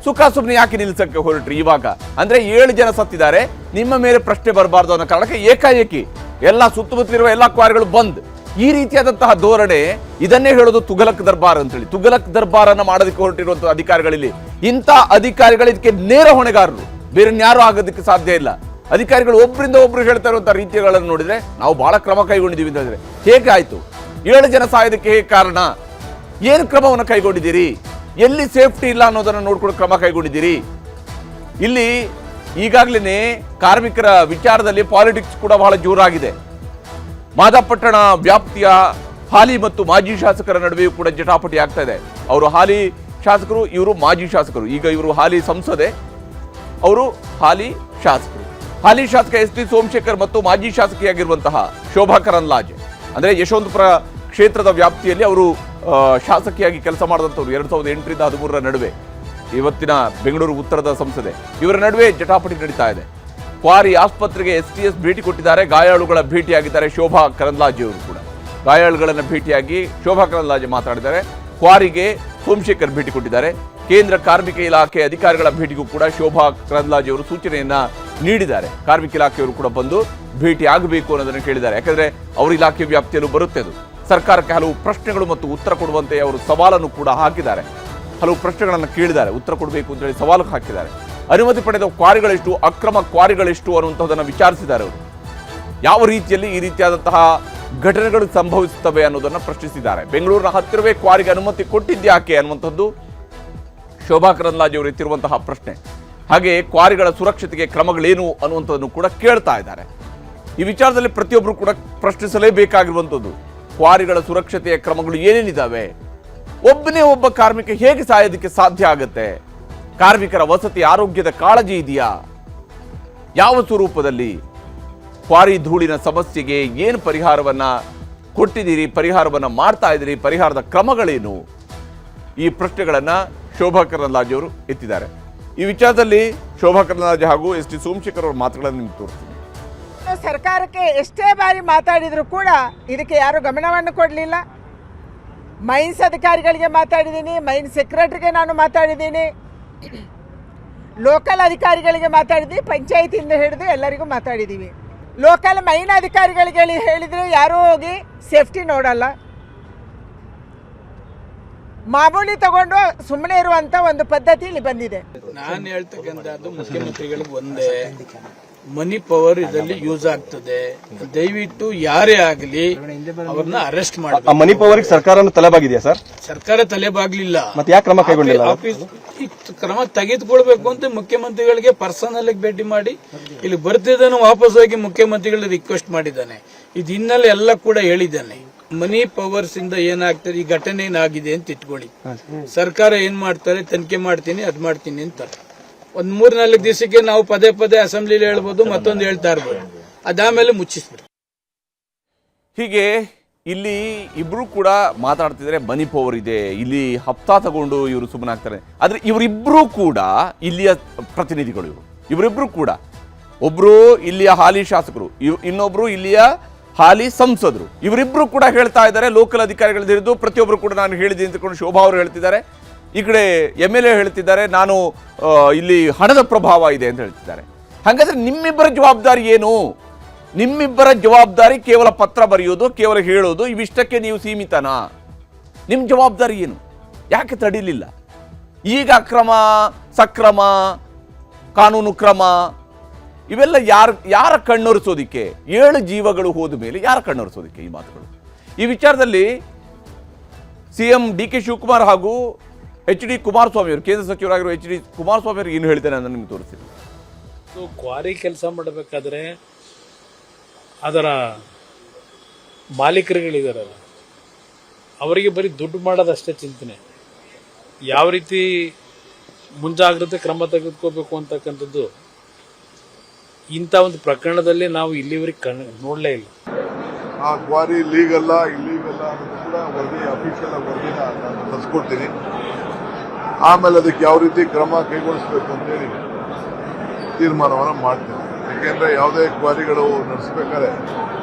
Speaker 1: ಸುಖ ಸುಮ್ಮನೆ ಯಾಕೆ ನಿಲ್ಲಿಸಕ್ಕೆ ಹೊರಟ್ರಿ ಇವಾಗ? ಅಂದ್ರೆ 7 ಜನ ಸತ್ತಿದ್ದಾರೆ, ನಿಮ್ಮ ಮೇಲೆ ಪ್ರಶ್ನೆ ಬರಬಾರ್ದು ಅನ್ನೋ ಕಾರಣಕ್ಕೆ ಏಕಾಏಕಿ ಎಲ್ಲ ಸುತ್ತಮುತ್ತಲಿರುವ ಎಲ್ಲ ಕ್ವಾರಿಗಳು ಬಂದ್. ಈ ರೀತಿಯಾದಂತಹ ಧೋರಣೆ, ಇದನ್ನೇ ಹೇಳೋದು ತುಘಲಕ್ ದರ್ಬಾರ್ ಅಂತೇಳಿ. ತುಘಲಕ್ ದರ್ಬಾರನ್ನು ಮಾಡೋದಕ್ಕೆ ಹೊರಟಿರುವಂತಹ ಅಧಿಕಾರಿಗಳಲ್ಲಿ ಇಂಥ ಅಧಿಕಾರಿಗಳು ಇದಕ್ಕೆ ನೇರ ಹೊಣೆಗಾರರು, ಬೇರೆ ಯಾರು ಆಗೋದಕ್ಕೆ ಸಾಧ್ಯ ಇಲ್ಲ. ಅಧಿಕಾರಿಗಳು ಒಬ್ಬರಿಂದ ಒಬ್ರು ಹೇಳ್ತಾ ಇರುವಂತಹ ರೀತಿಗಳನ್ನು ನೋಡಿದ್ರೆ ನಾವು ಬಹಳ ಕ್ರಮ ಕೈಗೊಂಡಿದ್ದೀವಿ ಅಂತ ಹೇಳಿದ್ರೆ ಹೇಗೆ ಆಯ್ತು? 7 ಜನ ಸಾಯೋದಕ್ಕೆ ಹೇಗೆ ಕಾರಣ? ಏನು ಕ್ರಮವನ್ನು ಕೈಗೊಂಡಿದ್ದೀರಿ? ಎಲ್ಲಿ ಸೇಫ್ಟಿ ಇಲ್ಲ ಅನ್ನೋದನ್ನು ನೋಡ್ಕೊಂಡು ಕ್ರಮ ಕೈಗೊಂಡಿದ್ದೀರಿ? ಇಲ್ಲಿ ಈಗಾಗಲೇ ಕಾರ್ಮಿಕರ ವಿಚಾರದಲ್ಲಿ ಪಾಲಿಟಿಕ್ಸ್ ಕೂಡ ಬಹಳ ಜೋರಾಗಿದೆ. ಮಾದಾಪಟ್ಟಣ ವ್ಯಾಪ್ತಿಯ ಹಾಲಿ ಮತ್ತು ಮಾಜಿ ಶಾಸಕರ ನಡುವೆಯೂ ಕೂಡ ಜಟಾಪಟಿ ಆಗ್ತಾ ಇದೆ. ಅವರು ಹಾಲಿ ಶಾಸಕರು, ಇವರು ಮಾಜಿ ಶಾಸಕರು. ಈಗ ಇವರು ಹಾಲಿ ಸಂಸದೆ, ಅವರು ಹಾಲಿ ಶಾಸಕರು. ಹಾಲಿ ಶಾಸಕ ಎಸ್ ಟಿ ಸೋಮಶೇಖರ್ ಮತ್ತು ಮಾಜಿ ಶಾಸಕಿಯಾಗಿರುವಂತಹ ಶೋಭಾ ಕರಂದ್ಲಾಜೆ, ಅಂದರೆ ಯಶವಂತಪುರ ಕ್ಷೇತ್ರದ ವ್ಯಾಪ್ತಿಯಲ್ಲಿ ಅವರು ಶಾಸಕಿಯಾಗಿ ಕೆಲಸ ಮಾಡಿದಂಥವ್ರು 2008ರಿಂದ 2013 ನಡುವೆ. ಇವತ್ತಿನ ಬೆಂಗಳೂರು ಉತ್ತರದ ಸಂಸದೆ. ಇವರ ನಡುವೆ ಜಟಾಪಟಿ ನಡೀತಾ ಇದೆ. ಕ್ವಾರಿ ಆಸ್ಪತ್ರೆಗೆ STS ಭೇಟಿ ಕೊಟ್ಟಿದ್ದಾರೆ, ಗಾಯಾಳುಗಳ ಭೇಟಿಯಾಗಿದ್ದಾರೆ ಶೋಭಾ ಕರಂದ್ಲಾಜೆ ಅವರು ಕೂಡ. ಗಾಯಾಳುಗಳನ್ನು ಭೇಟಿಯಾಗಿ ಶೋಭಾ ಕರಂದ್ಲಾಜೆ ಮಾತಾಡಿದ್ದಾರೆ. ಕ್ವಾರಿಗೆ ಸೋಮಶೇಖರ್ ಭೇಟಿ ಕೊಟ್ಟಿದ್ದಾರೆ. ಕೇಂದ್ರ ಕಾರ್ಮಿಕ ಇಲಾಖೆ ಅಧಿಕಾರಿಗಳ ಭೇಟಿಗೂ ಕೂಡ ಶೋಭಾ ಕರಂದ್ಲಾಜೆ ಅವರು ಸೂಚನೆಯನ್ನ ನೀಡಿದ್ದಾರೆ. ಕಾರ್ಮಿಕ ಇಲಾಖೆಯವರು ಕೂಡ ಬಂದು ಭೇಟಿ ಆಗಬೇಕು ಅನ್ನೋದನ್ನು ಕೇಳಿದ್ದಾರೆ. ಯಾಕಂದ್ರೆ ಅವರ ಇಲಾಖೆ ವ್ಯಾಪ್ತಿಯಲ್ಲೂ ಬರುತ್ತೆ ಅದು. ಸರ್ಕಾರಕ್ಕೆ ಹಲವು ಪ್ರಶ್ನೆಗಳು ಮತ್ತು ಉತ್ತರ ಕೊಡುವಂತೆ ಅವರು ಸವಾಲನ್ನು ಕೂಡ ಹಾಕಿದ್ದಾರೆ. ಹಲವು ಪ್ರಶ್ನೆಗಳನ್ನು ಕೇಳಿದ್ದಾರೆ, ಉತ್ತರ ಕೊಡಬೇಕು ಅಂತೇಳಿ ಸವಾಲು ಹಾಕಿದ್ದಾರೆ. ಅನುಮತಿ ಪಡೆದ ಕ್ವಾರಿಗಳೆಷ್ಟು, ಅಕ್ರಮ ಕ್ವಾರಿಗಳೆಷ್ಟು ಅನ್ನುವಂಥದ್ದನ್ನು ವಿಚಾರಿಸಿದ್ದಾರೆ ಅವರು. ಯಾವ ರೀತಿಯಲ್ಲಿ ಈ ರೀತಿಯಾದಂತಹ ಘಟನೆಗಳು ಸಂಭವಿಸುತ್ತವೆ ಅನ್ನೋದನ್ನ ಪ್ರಶ್ನಿಸಿದ್ದಾರೆ. ಬೆಂಗಳೂರಿನ ಹತ್ತಿರವೇ ಕ್ವಾರಿಗೆ ಅನುಮತಿ ಕೊಟ್ಟಿದ್ಯಾಕೆ ಅನ್ನುವಂಥದ್ದು ಶೋಭಾ ಕರಂದ್ಲಾಜೆ ಅವರು ಎತ್ತಿರುವಂತಹ ಪ್ರಶ್ನೆ. ಹಾಗೆ ಕ್ವಾರಿಗಳ ಸುರಕ್ಷತೆಗೆ ಕ್ರಮಗಳೇನು ಅನ್ನುವಂಥದ್ದನ್ನು ಕೂಡ ಕೇಳ್ತಾ ಇದ್ದಾರೆ. ಈ ವಿಚಾರದಲ್ಲಿ ಪ್ರತಿಯೊಬ್ಬರು ಕೂಡ ಪ್ರಶ್ನಿಸಲೇಬೇಕಾಗಿರುವಂಥದ್ದು ಕ್ವಾರಿಗಳ ಸುರಕ್ಷತೆಯ ಕ್ರಮಗಳು ಏನೇನಿದ್ದಾವೆ, ಒಬ್ಬನೇ ಒಬ್ಬ ಕಾರ್ಮಿಕ ಹೇಗೆ ಸಾಯೋದಕ್ಕೆ ಸಾಧ್ಯ ಆಗುತ್ತೆ, ಕಾರ್ಮಿಕರ ವಸತಿ ಆರೋಗ್ಯದ ಕಾಳಜಿ ಇದೆಯಾ, ಯಾವ ಸ್ವರೂಪದಲ್ಲಿ, ಕ್ವಾರಿ ಧೂಳಿನ ಸಮಸ್ಯೆಗೆ ಏನು ಪರಿಹಾರವನ್ನ ಕೊಟ್ಟಿದ್ದೀರಿ, ಪರಿಹಾರವನ್ನ ಮಾಡ್ತಾ ಇದ್ದೀರಿ, ಪರಿಹಾರದ ಕ್ರಮಗಳೇನು, ಈ ಪ್ರಶ್ನೆಗಳನ್ನ ಶೋಭಾ ಕರಂದ್ಲಾಜೆ ಅವರು ಎತ್ತಿದ್ದಾರೆ. ಈ ವಿಚಾರದಲ್ಲಿ ಶೋಭಾ ಕರಂದ್ಲಾಜೆ ಹಾಗೂ ಎಸ್ ಟಿ ಸೋಮಶೇಖರ್ ಅವರ ಮಾತುಗಳನ್ನು ನಿಮ್ಗೆ ತೋರಿಸ್ತೀನಿ.
Speaker 8: ಸರ್ಕಾರಕ್ಕೆ ಎಷ್ಟೇ ಬಾರಿ ಮಾತಾಡಿದ್ರು ಕೂಡ ಇದಕ್ಕೆ ಯಾರು ಗಮನವನ್ನು ಕೊಡಲಿಲ್ಲ. ಮೈನ್ಸ್ ಅಧಿಕಾರಿಗಳಿಗೆ ಮಾತಾಡಿದ್ದೀನಿ, ಮೈನ್ಸ್ ಸೆಕ್ರೆಟರಿಗೆ ನಾನು ಮಾತಾಡಿದ್ದೀನಿ, ಲೋಕಲ್ ಅಧಿಕಾರಿಗಳಿಗೆ ಮಾತಾಡಿದ್ವಿ, ಪಂಚಾಯತಿಯಿಂದ ಹಿಡಿದು ಎಲ್ಲರಿಗೂ ಮಾತಾಡಿದ್ದೀವಿ. ಲೋಕಲ್ ಮೈನ್ ಅಧಿಕಾರಿಗಳಿಗೆ ಹೇಳಿದರೆ ಯಾರೂ ಹೋಗಿ ಸೇಫ್ಟಿ ನೋಡಲ್ಲ, ಮಾಮೂಲಿ ತಗೊಂಡು ಸುಮ್ಮನೆ ಇರುವಂತ ಒಂದು ಪದ್ಧತಿ ಇಲ್ಲಿ ಬಂದಿದೆ.
Speaker 9: ನಾನು ಹೇಳ್ತಕ್ಕಂಥದ್ದು ಮುಖ್ಯಮಂತ್ರಿಗಳಿಗೆ ಒಂದೇ, ಮನಿ ಪವರ್ ಇದರಲ್ಲಿ ಯೂಸ್ ಆಗ್ತದೆ. ದಯವಿಟ್ಟು ಯಾರೇ ಆಗಲಿ ಅವ್ರನ್ನ ಅರೆಸ್ಟ್ ಮಾಡಿ.
Speaker 10: ಮನಿ ಪವರ್ ಸರ್ಕಾರ ತಲೆಬಾಗಿದೆಯಾ ಸರ್?
Speaker 9: ಸರ್ಕಾರ ತಲೆಬಾಗ್ಲಿಲ್ಲ,
Speaker 10: ಮತ್ತೆ ಯಾಕೆ ಕ್ರಮ ಕೈಗೊಂಡಿಲ್ಲ?
Speaker 9: ಕ್ರಮ ತೆಗೆದುಕೊಳ್ಬೇಕು ಅಂತ ಮುಖ್ಯಮಂತ್ರಿಗಳಿಗೆ ಪರ್ಸನಲ್ ಆಗಿ ಭೇಟಿ ಮಾಡಿ ಇಲ್ಲಿ ಬರ್ತಿದ್ದಾನೆ, ವಾಪಸ್ ಹೋಗಿ ಮುಖ್ಯಮಂತ್ರಿಗಳಿಗೆ ರಿಕ್ವೆಸ್ಟ್ ಮಾಡಿದ್ದಾನೆ. ಇದು ಹಿನ್ನೆಲೆ ಎಲ್ಲ ಕೂಡ ಹೇಳಿದ್ದಾನೆ. ಮನಿ ಪವರ್ಸ್ ಇಂದ ಏನಾಗ್ತದೆ, ಈ ಘಟನೆ ಏನಾಗಿದೆ ಅಂತ ಇಟ್ಕೊಳ್ಳಿ, ಸರ್ಕಾರ ಏನ್ ಮಾಡ್ತಾರೆ ತನಿಖೆ ಮಾಡ್ತೀನಿ ಅದ್ ಮಾಡ್ತೀನಿ ಅಂತ ಒಂದ್ 3-4 ದಿವಸಕ್ಕೆ ನಾವು ಪದೇ ಪದೇ ಅಸೆಂಬ್ಲಿಲಿ ಹೇಳ್ಬೋದು, ಮತ್ತೊಂದು ಹೇಳ್ತಾ ಇರ್ಬೋದು, ಅದಾದ್ಮೇಲೆ ಮುಚ್ಚಿಸ್ಬಿಡ್ತೀವಿ.
Speaker 1: ಹೀಗೆ ಇಲ್ಲಿ ಇಬ್ರು ಕೂಡ ಮಾತಾಡ್ತಿದ್ರೆ ಮನಿ ಪವರ್ ಇದೆ, ಇಲ್ಲಿ ಹಪ್ತಾ ತಗೊಂಡು ಇವರು ಸುಮ್ಮನಾಗ್ತಾರೆ. ಆದ್ರೆ ಇವರಿಬ್ರು ಕೂಡ ಇಲ್ಲಿಯ ಪ್ರತಿನಿಧಿಗಳು, ಇವರಿಬ್ರು ಕೂಡ ಒಬ್ರು ಇಲ್ಲಿಯ ಹಾಲಿ ಶಾಸಕರು, ಇನ್ನೊಬ್ರು ಇಲ್ಲಿಯ ಹಾಲಿ ಸಂಸದರು. ಇವರಿಬ್ರು ಕೂಡ ಹೇಳ್ತಾ ಇದ್ದಾರೆ, ಲೋಕಲ್ ಅಧಿಕಾರಿಗಳು ಹಿಡಿದು ಪ್ರತಿಯೊಬ್ಬರು ಕೂಡ ನಾನು ಹೇಳಿದ್ದೀನಿ ಅಂತಕೊಂಡು ಶೋಭಾ ಅವರು ಹೇಳ್ತಿದ್ದಾರೆ. ಈ ಕಡೆ MLA ಹೇಳ್ತಿದ್ದಾರೆ ನಾನು ಇಲ್ಲಿ ಹಣದ ಪ್ರಭಾವ ಇದೆ ಅಂತ ಹೇಳ್ತಿದ್ದಾರೆ. ಹಾಗಾದ್ರೆ ನಿಮ್ಮಿಬ್ಬರ ಜವಾಬ್ದಾರಿ ಏನು? ನಿಮ್ಮಿಬ್ಬರ ಜವಾಬ್ದಾರಿ ಕೇವಲ ಪತ್ರ ಬರೆಯೋದು, ಕೇವಲ ಹೇಳೋದು, ಇವಿಷ್ಟಕ್ಕೆ ನೀವು ಸೀಮಿತನಾ? ನಿಮ್ಮ ಜವಾಬ್ದಾರಿ ಏನು? ಯಾಕೆ ತಡೀಲಿಲ್ಲ? ಈಗ ಅಕ್ರಮ, ಸಕ್ರಮ, ಕಾನೂನು ಕ್ರಮ ಇವೆಲ್ಲ ಯಾರ ಕಣ್ಣೊರೆಸೋದಿಕ್ಕೆ? 7 ಜೀವಗಳು ಹೋದ ಮೇಲೆ ಯಾರ ಕಣ್ಣೊರೆಸೋದಿಕ್ಕೆ ಈ ಮಾತುಗಳು? ಈ ವಿಚಾರದಲ್ಲಿ CM DK ಶಿವಕುಮಾರ್ ಹಾಗೂ HD ಕುಮಾರಸ್ವಾಮಿ ಅವರು, ಕೇಂದ್ರ ಸಚಿವರಾಗಿರುವ HD ಕುಮಾರಸ್ವಾಮಿ ಅವರು ಏನು ಹೇಳ್ತೇನೆ ಅಂತ ನಿಮ್ಗೆ ತೋರಿಸ್ತೀನಿ.
Speaker 11: ಕ್ವಾರಿ ಕೆಲಸ ಮಾಡಬೇಕಾದ್ರೆ ಅದರ ಮಾಲೀಕರುಗಳಿದಾರಲ್ಲ ಅವರಿಗೆ ಬರೀ ದುಡ್ಡು ಮಾಡೋದಷ್ಟೇ ಚಿಂತನೆ. ಯಾವ ರೀತಿ ಮುಂಜಾಗ್ರತೆ ಕ್ರಮ ತೆಗೆದುಕೋಬೇಕು ಅಂತಕ್ಕಂಥದ್ದು ಇಂಥ ಒಂದು ಪ್ರಕರಣದಲ್ಲಿ ನಾವು ಇಲ್ಲಿವರೆಗೆ ನೋಡಲೇ ಇಲ್ಲ.
Speaker 12: ಆ ಕ್ವಾರಿ ಲೀಗಲ್ಲ ಇಲ್ಲೀಗಲ್ಲ ಅನ್ನೋದು ಕೂಡ ವರದಿ, ಅಫಿಷಿಯಲ್ ವರದಿನ ನಾನು ತರಿಸ್ಕೊಡ್ತೀನಿ. ಆಮೇಲೆ ಅದಕ್ಕೆ ಯಾವ ರೀತಿ ಕ್ರಮ ಕೈಗೊಳಿಸಬೇಕು ಅಂತೇಳಿ ತೀರ್ಮಾನವನ್ನು ಮಾಡ್ತೀನಿ. ಯಾಕೆಂದರೆ ಯಾವುದೇ ಕ್ವಾರಿಗಳು ನಡೆಸಬೇಕಾದ್ರೆ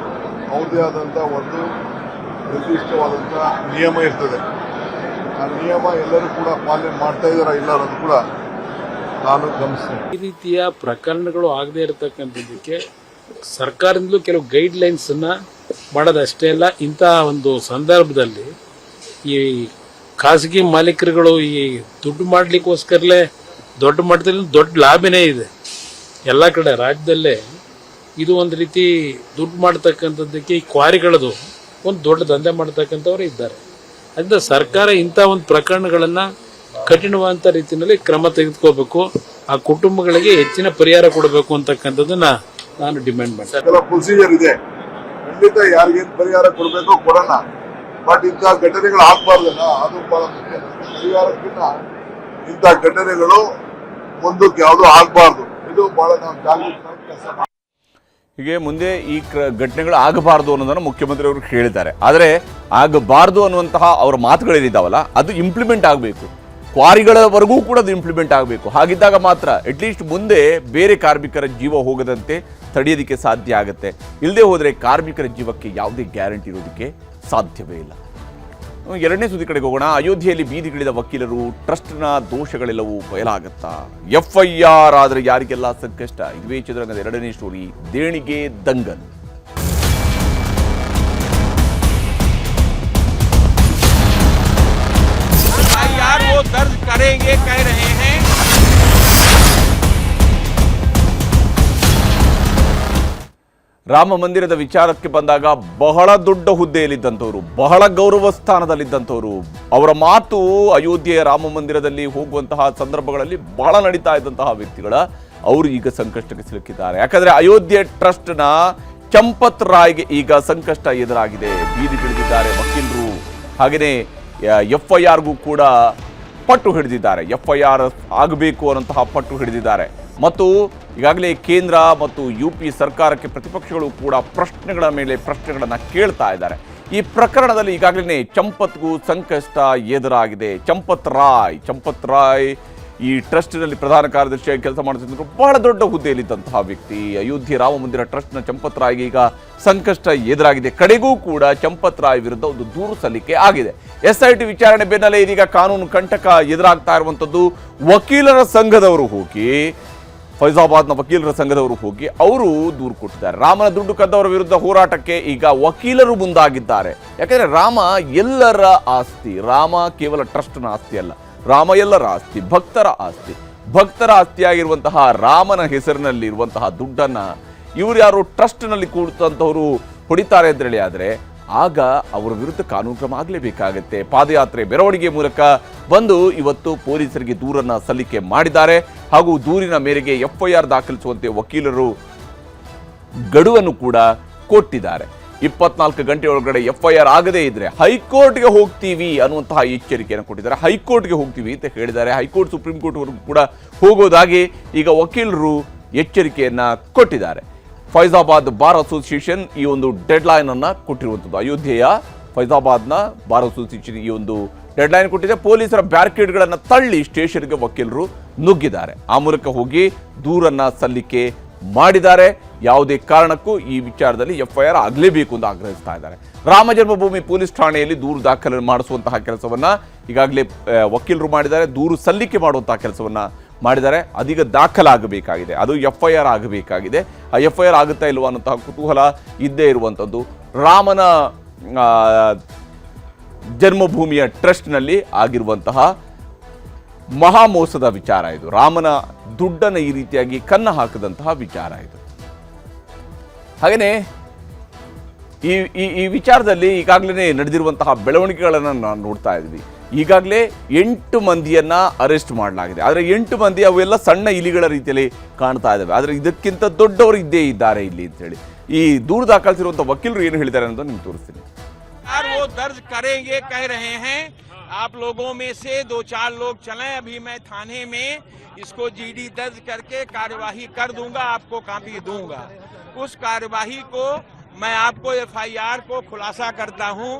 Speaker 12: ಅವ್ರದ್ದೇ ಆದಂಥ ಒಂದು ನಿರ್ದಿಷ್ಟವಾದಂಥ ನಿಯಮ ಇರ್ತದೆ. ಆ ನಿಯಮ ಎಲ್ಲರೂ ಕೂಡ ಪಾಲನೆ ಮಾಡ್ತಾ ಇದ್ದಾರಾ ಇಲ್ಲ ಅನ್ನೋದು ಕೂಡ ನಾನು ಗಮನಿಸ್ತೇನೆ.
Speaker 11: ಈ ರೀತಿಯ ಪ್ರಕರಣಗಳು ಆಗದೆ ಇರತಕ್ಕಂಥದ್ದಕ್ಕೆ ಸರ್ಕಾರದಿಂದಲೂ ಕೆಲವು ಗೈಡ್ ಲೈನ್ಸ್ ಅನ್ನ ಮಾಡೋದಷ್ಟೇ ಅಲ್ಲ, ಇಂತಹ ಒಂದು ಸಂದರ್ಭದಲ್ಲಿ ಈ ಖಾಸಗಿ ಮಾಲೀಕರುಗಳು ಈ ದುಡ್ಡು ಮಾಡ್ಲಿಕ್ಕೋಸ್ಕರಲೇ ದೊಡ್ಡ ಮಟ್ಟದಲ್ಲಿ ದೊಡ್ಡ ಲಾಭನೇ ಇದೆ. ಎಲ್ಲ ಕಡೆ ರಾಜ್ಯದಲ್ಲೇ ಇದು ಒಂದು ರೀತಿ ದುಡ್ಡು ಮಾಡ್ತಕ್ಕಂಥದ್ದಕ್ಕೆ ಈ ಕ್ವಾರಿಗಳದು ಒಂದು ದೊಡ್ಡ ದಂಧೆ ಮಾಡ್ತಕ್ಕಂಥವ್ರು ಇದ್ದಾರೆ. ಅದರಿಂದ ಸರ್ಕಾರ ಇಂಥ ಒಂದು ಪ್ರಕರಣಗಳನ್ನ ಕಠಿಣವಾದಂಥ ರೀತಿಯಲ್ಲಿ ಕ್ರಮ ತೆಗೆದುಕೋಬೇಕು, ಆ ಕುಟುಂಬಗಳಿಗೆ ಹೆಚ್ಚಿನ ಪರಿಹಾರ ಕೊಡಬೇಕು ಅಂತಕ್ಕಂಥದ್ದನ್ನ ನಾನು ಡಿಮ್ಯಾಂಡ್ ಮಾಡ್ತೇನೆ.
Speaker 12: ಪ್ರೊಸೀಜರ್ ಇದೆ, ಖಂಡಿತ ಯಾರಿಗೇನು ಪರಿಹಾರ ಕೊಡಬೇಕು ಕೊಡೋಣ, ಬಟ್ ಇಂಥ ಘಟನೆಗಳು ಆಗ್ಬಾರ್ದಲ್ಲ, ಅದು ಬಹಳ ಮುಖ್ಯ. ಪರಿಹಾರಕ್ಕಿಂತ ಇಂಥ ಘಟನೆಗಳು ಮುಂದಕ್ಕೆ ಯಾವುದೂ ಆಗ್ಬಾರ್ದು, ಇದು ಬಹಳ ನಾವು ಜಾಗೃತಿ ಕೆಲಸ.
Speaker 1: ಹೀಗೆ ಮುಂದೆ ಈ ಘಟನೆಗಳು ಆಗಬಾರ್ದು ಅನ್ನೋದನ್ನು ಮುಖ್ಯಮಂತ್ರಿ ಅವರು ಹೇಳಿದ್ದಾರೆ. ಆದರೆ ಆಗಬಾರ್ದು ಅನ್ನುವಂತಹ ಅವರ ಮಾತುಗಳೇನಿದ್ದಾವಲ್ಲ ಅದು ಇಂಪ್ಲಿಮೆಂಟ್ ಆಗಬೇಕು, ಕ್ವಾರಿಗಳವರೆಗೂ ಕೂಡ ಅದು ಇಂಪ್ಲಿಮೆಂಟ್ ಆಗಬೇಕು. ಹಾಗಿದ್ದಾಗ ಮಾತ್ರ ಅಟ್ಲೀಸ್ಟ್ ಮುಂದೆ ಬೇರೆ ಕಾರ್ಮಿಕರ ಜೀವ ಹೋಗದಂತೆ ತಡೆಯೋದಕ್ಕೆ ಸಾಧ್ಯ ಆಗುತ್ತೆ. ಇಲ್ಲದೆ ಹೋದರೆ ಕಾರ್ಮಿಕರ ಜೀವಕ್ಕೆ ಯಾವುದೇ ಗ್ಯಾರಂಟಿ ಇರೋದಕ್ಕೆ ಸಾಧ್ಯವೇ ಇಲ್ಲ. ಎರಡನೇ ಸುದ್ದಿ ಕಡೆಗೆ ಹೋಗೋಣ. ಅಯೋಧ್ಯೆಯಲ್ಲಿ ಬೀದಿಗಿಳಿದ ವಕೀಲರು, ಟ್ರಸ್ಟ್ನ ದೋಷಗಳೆಲ್ಲವೂ ಬಯಲಾಗತ್ತಾ? FIR ಆದರೆ ಯಾರಿಗೆಲ್ಲ ಸಂಕಷ್ಟ? ಇದುವೇ ಚಿತ್ರರಂಗದ ಎರಡನೇ ಸ್ಟೋರಿ, ದೇಣಿಗೆ ದಂಗಲ್.
Speaker 13: वो दर्ज करेंगे कह रहे हैं।
Speaker 1: ರಾಮ ಮಂದಿರದ ವಿಚಾರಕ್ಕೆ ಬಂದಾಗ ಬಹಳ ದೊಡ್ಡ ಹುದ್ದೆಯಲ್ಲಿದ್ದಂಥವ್ರು, ಬಹಳ ಗೌರವ ಸ್ಥಾನದಲ್ಲಿದ್ದಂಥವ್ರು, ಅವರ ಮಾತು ಅಯೋಧ್ಯೆಯ ರಾಮ ಮಂದಿರದಲ್ಲಿ ಹೋಗುವಂತಹ ಸಂದರ್ಭಗಳಲ್ಲಿ ಬಹಳ ನಡೀತಾ ಇದ್ದಂತಹ ವ್ಯಕ್ತಿಗಳ ಅವರು ಈಗ ಸಂಕಷ್ಟಕ್ಕೆ ಸಿಲುಕಿದ್ದಾರೆ. ಯಾಕಂದ್ರೆ ಅಯೋಧ್ಯೆ ಟ್ರಸ್ಟ್ನ ಚಂಪತ್ ರಾಯ್ಗೆ ಈಗ ಸಂಕಷ್ಟ ಎದುರಾಗಿದೆ. ಬೀದಿಗಿಳಿದಿದ್ದಾರೆ ವಕೀಲರು. ಹಾಗೆಯೇ FIRಗೂ ಕೂಡ ಪಟ್ಟು ಹಿಡಿದಿದ್ದಾರೆ. FIR ಆಗಬೇಕು ಅನ್ನೋಂತಹ ಪಟ್ಟು ಹಿಡಿದಿದ್ದಾರೆ. ಮತ್ತು ಈಗಾಗಲೇ ಕೇಂದ್ರ ಮತ್ತು UP ಸರ್ಕಾರಕ್ಕೆ ಪ್ರತಿಪಕ್ಷಗಳು ಕೂಡ ಪ್ರಶ್ನೆಗಳ ಮೇಲೆ ಪ್ರಶ್ನೆಗಳನ್ನು ಕೇಳ್ತಾ ಇದ್ದಾರೆ. ಈ ಪ್ರಕರಣದಲ್ಲಿ ಈಗಾಗಲೇ ಚಂಪತ್ಗೂ ಸಂಕಷ್ಟ ಎದುರಾಗಿದೆ. ಚಂಪತ್ ರಾಯ್ ಈ ಟ್ರಸ್ಟ್ನಲ್ಲಿ ಪ್ರಧಾನ ಕಾರ್ಯದರ್ಶಿಯಾಗಿ ಕೆಲಸ ಮಾಡುತ್ತಿದ್ದರು. ಬಹಳ ದೊಡ್ಡ ಹುದ್ದೆಯಲ್ಲಿದ್ದಂತಹ ವ್ಯಕ್ತಿ. ಅಯೋಧ್ಯೆ ರಾಮ ಮಂದಿರ ಟ್ರಸ್ಟ್ನ ಚಂಪತ್ ರಾಯ್ಗೆ ಈಗ ಸಂಕಷ್ಟ ಎದುರಾಗಿದೆ. ಕಡೆಗೂ ಕೂಡ ಚಂಪತ್ ರಾಯ್ ವಿರುದ್ಧ ಒಂದು ದೂರು ಸಲ್ಲಿಕೆ ಆಗಿದೆ. SIT ವಿಚಾರಣೆ ಬೆನ್ನಲ್ಲೇ ಇದೀಗ ಕಾನೂನು ಕಂಟಕ ಎದುರಾಗ್ತಾ ಇರುವಂಥದ್ದು. ವಕೀಲರ ಸಂಘದವರು ಹೋಗಿ, ಫೈಜಾಬಾದ್ನ ವಕೀಲರ ಸಂಘದವರು ಹೋಗಿ ಅವರು ದೂರು ಕೊಟ್ಟಿದ್ದಾರೆ. ರಾಮನ ದುಡ್ಡು ಕದ್ದವರ ವಿರುದ್ಧ ಹೋರಾಟಕ್ಕೆ ಈಗ ವಕೀಲರು ಮುಂದಾಗಿದ್ದಾರೆ. ಯಾಕಂದರೆ ರಾಮ ಎಲ್ಲರ ಆಸ್ತಿ. ರಾಮ ಕೇವಲ ಟ್ರಸ್ಟ್ನ ಆಸ್ತಿ ಅಲ್ಲ, ರಾಮ ಎಲ್ಲರ ಆಸ್ತಿ, ಭಕ್ತರ ಆಸ್ತಿ. ಭಕ್ತರ ಆಸ್ತಿಯಾಗಿರುವಂತಹ ರಾಮನ ಹೆಸರಿನಲ್ಲಿರುವಂತಹ ದುಡ್ಡನ್ನು ಇವರು ಯಾರು ಟ್ರಸ್ಟ್ನಲ್ಲಿ ಕೂಡುತ್ತಂಥವರು ಹೊಡಿತಾರೆ ಅಂತ ಹೇಳಿ ಆದರೆ ಆಗ ಅವರ ವಿರುದ್ಧ ಕಾನೂನು ಕ್ರಮ ಆಗಲೇಬೇಕಾಗತ್ತೆ. ಪಾದಯಾತ್ರೆ ಮೆರವಣಿಗೆ ಮೂಲಕ ಬಂದು ಇವತ್ತು ಪೊಲೀಸರಿಗೆ ದೂರನ್ನು ಸಲ್ಲಿಕೆ ಮಾಡಿದ್ದಾರೆ. ಹಾಗೂ ದೂರಿನ ಮೇರೆಗೆ FIR ದಾಖಲಿಸುವಂತೆ ವಕೀಲರು ಗಡುವನ್ನು ಕೂಡ ಕೊಟ್ಟಿದ್ದಾರೆ. 24 ಗಂಟೆ ಒಳಗಡೆ FIR ಆಗದೇ ಇದ್ರೆ ಹೈಕೋರ್ಟ್ಗೆ ಹೋಗ್ತೀವಿ ಅನ್ನುವಂತಹ ಎಚ್ಚರಿಕೆಯನ್ನು ಕೊಟ್ಟಿದ್ದಾರೆ. ಹೈಕೋರ್ಟ್ಗೆ ಹೋಗ್ತೀವಿ ಅಂತ ಹೇಳಿದ್ದಾರೆ. ಹೈಕೋರ್ಟ್, ಸುಪ್ರೀಂ ಕೋರ್ಟ್ವರೆಗೂ ಕೂಡ ಹೋಗೋದಾಗಿ ಈಗ ವಕೀಲರು ಎಚ್ಚರಿಕೆಯನ್ನ ಕೊಟ್ಟಿದ್ದಾರೆ. ಫೈಜಾಬಾದ್ ಬಾರ್ ಅಸೋಸಿಯೇಷನ್ ಈ ಒಂದು ಡೆಡ್ಲೈನ್ ಅನ್ನ ಕೊಟ್ಟಿರುವಂಥದ್ದು. ಅಯೋಧ್ಯೆಯ ಫೈಜಾಬಾದ್ನ ಬಾರ್ ಅಸೋಸಿಯೇಷನ್ ಈ ಒಂದು ಡೆಡ್ಲೈನ್ ಕೊಟ್ಟಿದೆ. ಪೊಲೀಸರ ಬ್ಯಾರಿಕೇಡ್ಗಳನ್ನು ತಳ್ಳಿ ಸ್ಟೇಷನ್ಗೆ ವಕೀಲರು ನುಗ್ಗಿದ್ದಾರೆ. ಆ ಮೂಲಕ ಹೋಗಿ ದೂರನ್ನ ಸಲ್ಲಿಕೆ ಮಾಡಿದ್ದಾರೆ. ಯಾವುದೇ ಕಾರಣಕ್ಕೂ ಈ ವಿಚಾರದಲ್ಲಿ FIR ಆಗಲೇಬೇಕು ಅಂತ ಆಗ್ರಹಿಸ್ತಾ ಇದ್ದಾರೆ. ರಾಮ ಜನ್ಮಭೂಮಿ ಪೊಲೀಸ್ ಠಾಣೆಯಲ್ಲಿ ದೂರು ದಾಖಲೆ ಮಾಡಿಸುವಂತಹ ಕೆಲಸವನ್ನ ಈಗಾಗಲೇ ವಕೀಲರು ಮಾಡಿದ್ದಾರೆ. ದೂರು ಸಲ್ಲಿಕೆ ಮಾಡುವಂತಹ ಕೆಲಸವನ್ನ ಮಾಡಿದ್ದಾರೆ. ಅದೀಗ ದಾಖಲಾಗಬೇಕಾಗಿದೆ. ಅದು FIR ಆಗಬೇಕಾಗಿದೆ. ಆ FIR ಆಗುತ್ತಾ ಇಲ್ವಾ ಅನ್ನೋಂತಹ ಕುತೂಹಲ ಇದ್ದೇ ಇರುವಂಥದ್ದು. ರಾಮನ ಜನ್ಮಭೂಮಿಯ ಟ್ರಸ್ಟ್ನಲ್ಲಿ ಆಗಿರುವಂತಹ ಮಹಾಮೋಸದ ವಿಚಾರ ಇದು. ರಾಮನ ದುಡ್ಡನ್ನು ಈ ರೀತಿಯಾಗಿ ಕನ್ನ ಹಾಕದಂತಹ ವಿಚಾರ ಇದು. ಹಾಗೆಯೇ ಈ ವಿಚಾರದಲ್ಲಿ ಈಗಾಗಲೇ ನಡೆದಿರುವಂತಹ ಬೆಳವಣಿಗೆಗಳನ್ನು ನಾವು ನೋಡ್ತಾ ಇದ್ವಿ. ಈಗಾಗಲೇ 8 ಮಂದಿಯನ್ನ ಅರೆಸ್ಟ್ ಮಾಡಲಾಗಿದೆ. ಆದರೆ 8 ಮಂದಿ ಅವೆಲ್ಲ ಸಣ್ಣ ಇಲಿಗಳ ರೀತಿಯಲ್ಲಿ ಕಾಣ್ತಾ ಇದ್ದಾವೆ. ಆದರೆ ಇದಕ್ಕಿಂತ ದೊಡ್ಡವರು ಇದ್ದೇ ಇದ್ದಾರೆ ಇಲ್ಲಿ ಅಂತೇಳಿ ಈ ದೂರು ದಾಖಲಿಸಿರುವಂಥ ವಕೀಲರು ಏನು ಹೇಳಿದ್ದಾರೆ ಅನ್ನೋದು ನಿಮ್ಗೆ ತೋರಿಸ್ತೀನಿ.
Speaker 13: वो दर्ज करेंगे कह रहे हैं. आप लोगों में से 2-4 लोग चलें. अभी मैं थाने में इसको GD दर्ज करके कार्यवाही कर दूंगा, आपको कॉपी दूंगा. उस कार्यवाही को मैं आपको FIR को खुलासा करता हूं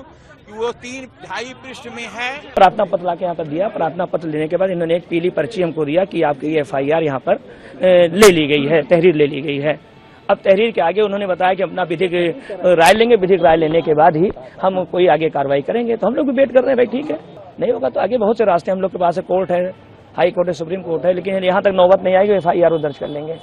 Speaker 13: कि वो 3-2.5 पृष्ठ में है.
Speaker 14: प्रार्थना पत्र लाके यहाँ पर दिया. प्रार्थना पत्र लेने के बाद इन्होंने एक पीली पर्ची हमको दिया कि आपकी FIR यहाँ पर ले ली गई है, तहरीर ले ली गई है. अब तहरीर के आगे उन्होंने बताया कि अपना विधिक राय लेंगे. विधिक राय लेने के बाद ही हम कोई आगे कार्रवाई करेंगे. तो हम लोग भी वेट कर रहे हैं. भाई ठीक है, नहीं होगा तो आगे बहुत से रास्ते हम लोग के पास है. कोर्ट है, हाई कोर्ट है, सुप्रीम कोर्ट है. लेकिन यहाँ तक नौबत नहीं आएगी, FIR दर्ज कर लेंगे.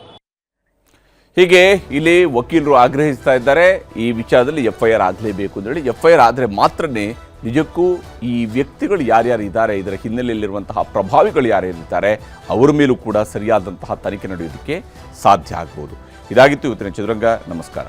Speaker 1: ಹೀಗೆ ಇಲ್ಲಿ ವಕೀಲರು ಆಗ್ರಹಿಸ್ತಾ ಇದ್ದಾರೆ. ಈ ವಿಚಾರದಲ್ಲಿ FIR ಆಗಲೇಬೇಕು ಅಂತ ಹೇಳಿ. FIR ಆದರೆ ಮಾತ್ರನೇ ನಿಜಕ್ಕೂ ಈ ವ್ಯಕ್ತಿಗಳು ಯಾರ್ಯಾರು ಇದ್ದಾರೆ, ಇದರ ಹಿನ್ನೆಲೆಯಲ್ಲಿರುವಂತಹ ಪ್ರಭಾವಿಗಳು ಯಾರ್ಯಾರಿದ್ದಾರೆ ಅವರ ಮೇಲೂ ಕೂಡ ಸರಿಯಾದಂತಹ ತನಿಖೆ ನಡೆಯೋದಕ್ಕೆ ಸಾಧ್ಯ ಆಗ್ಬೋದು. ಇದಾಗಿತ್ತು ಇವತ್ತಿನ ಚದುರಂಗ. ನಮಸ್ಕಾರ.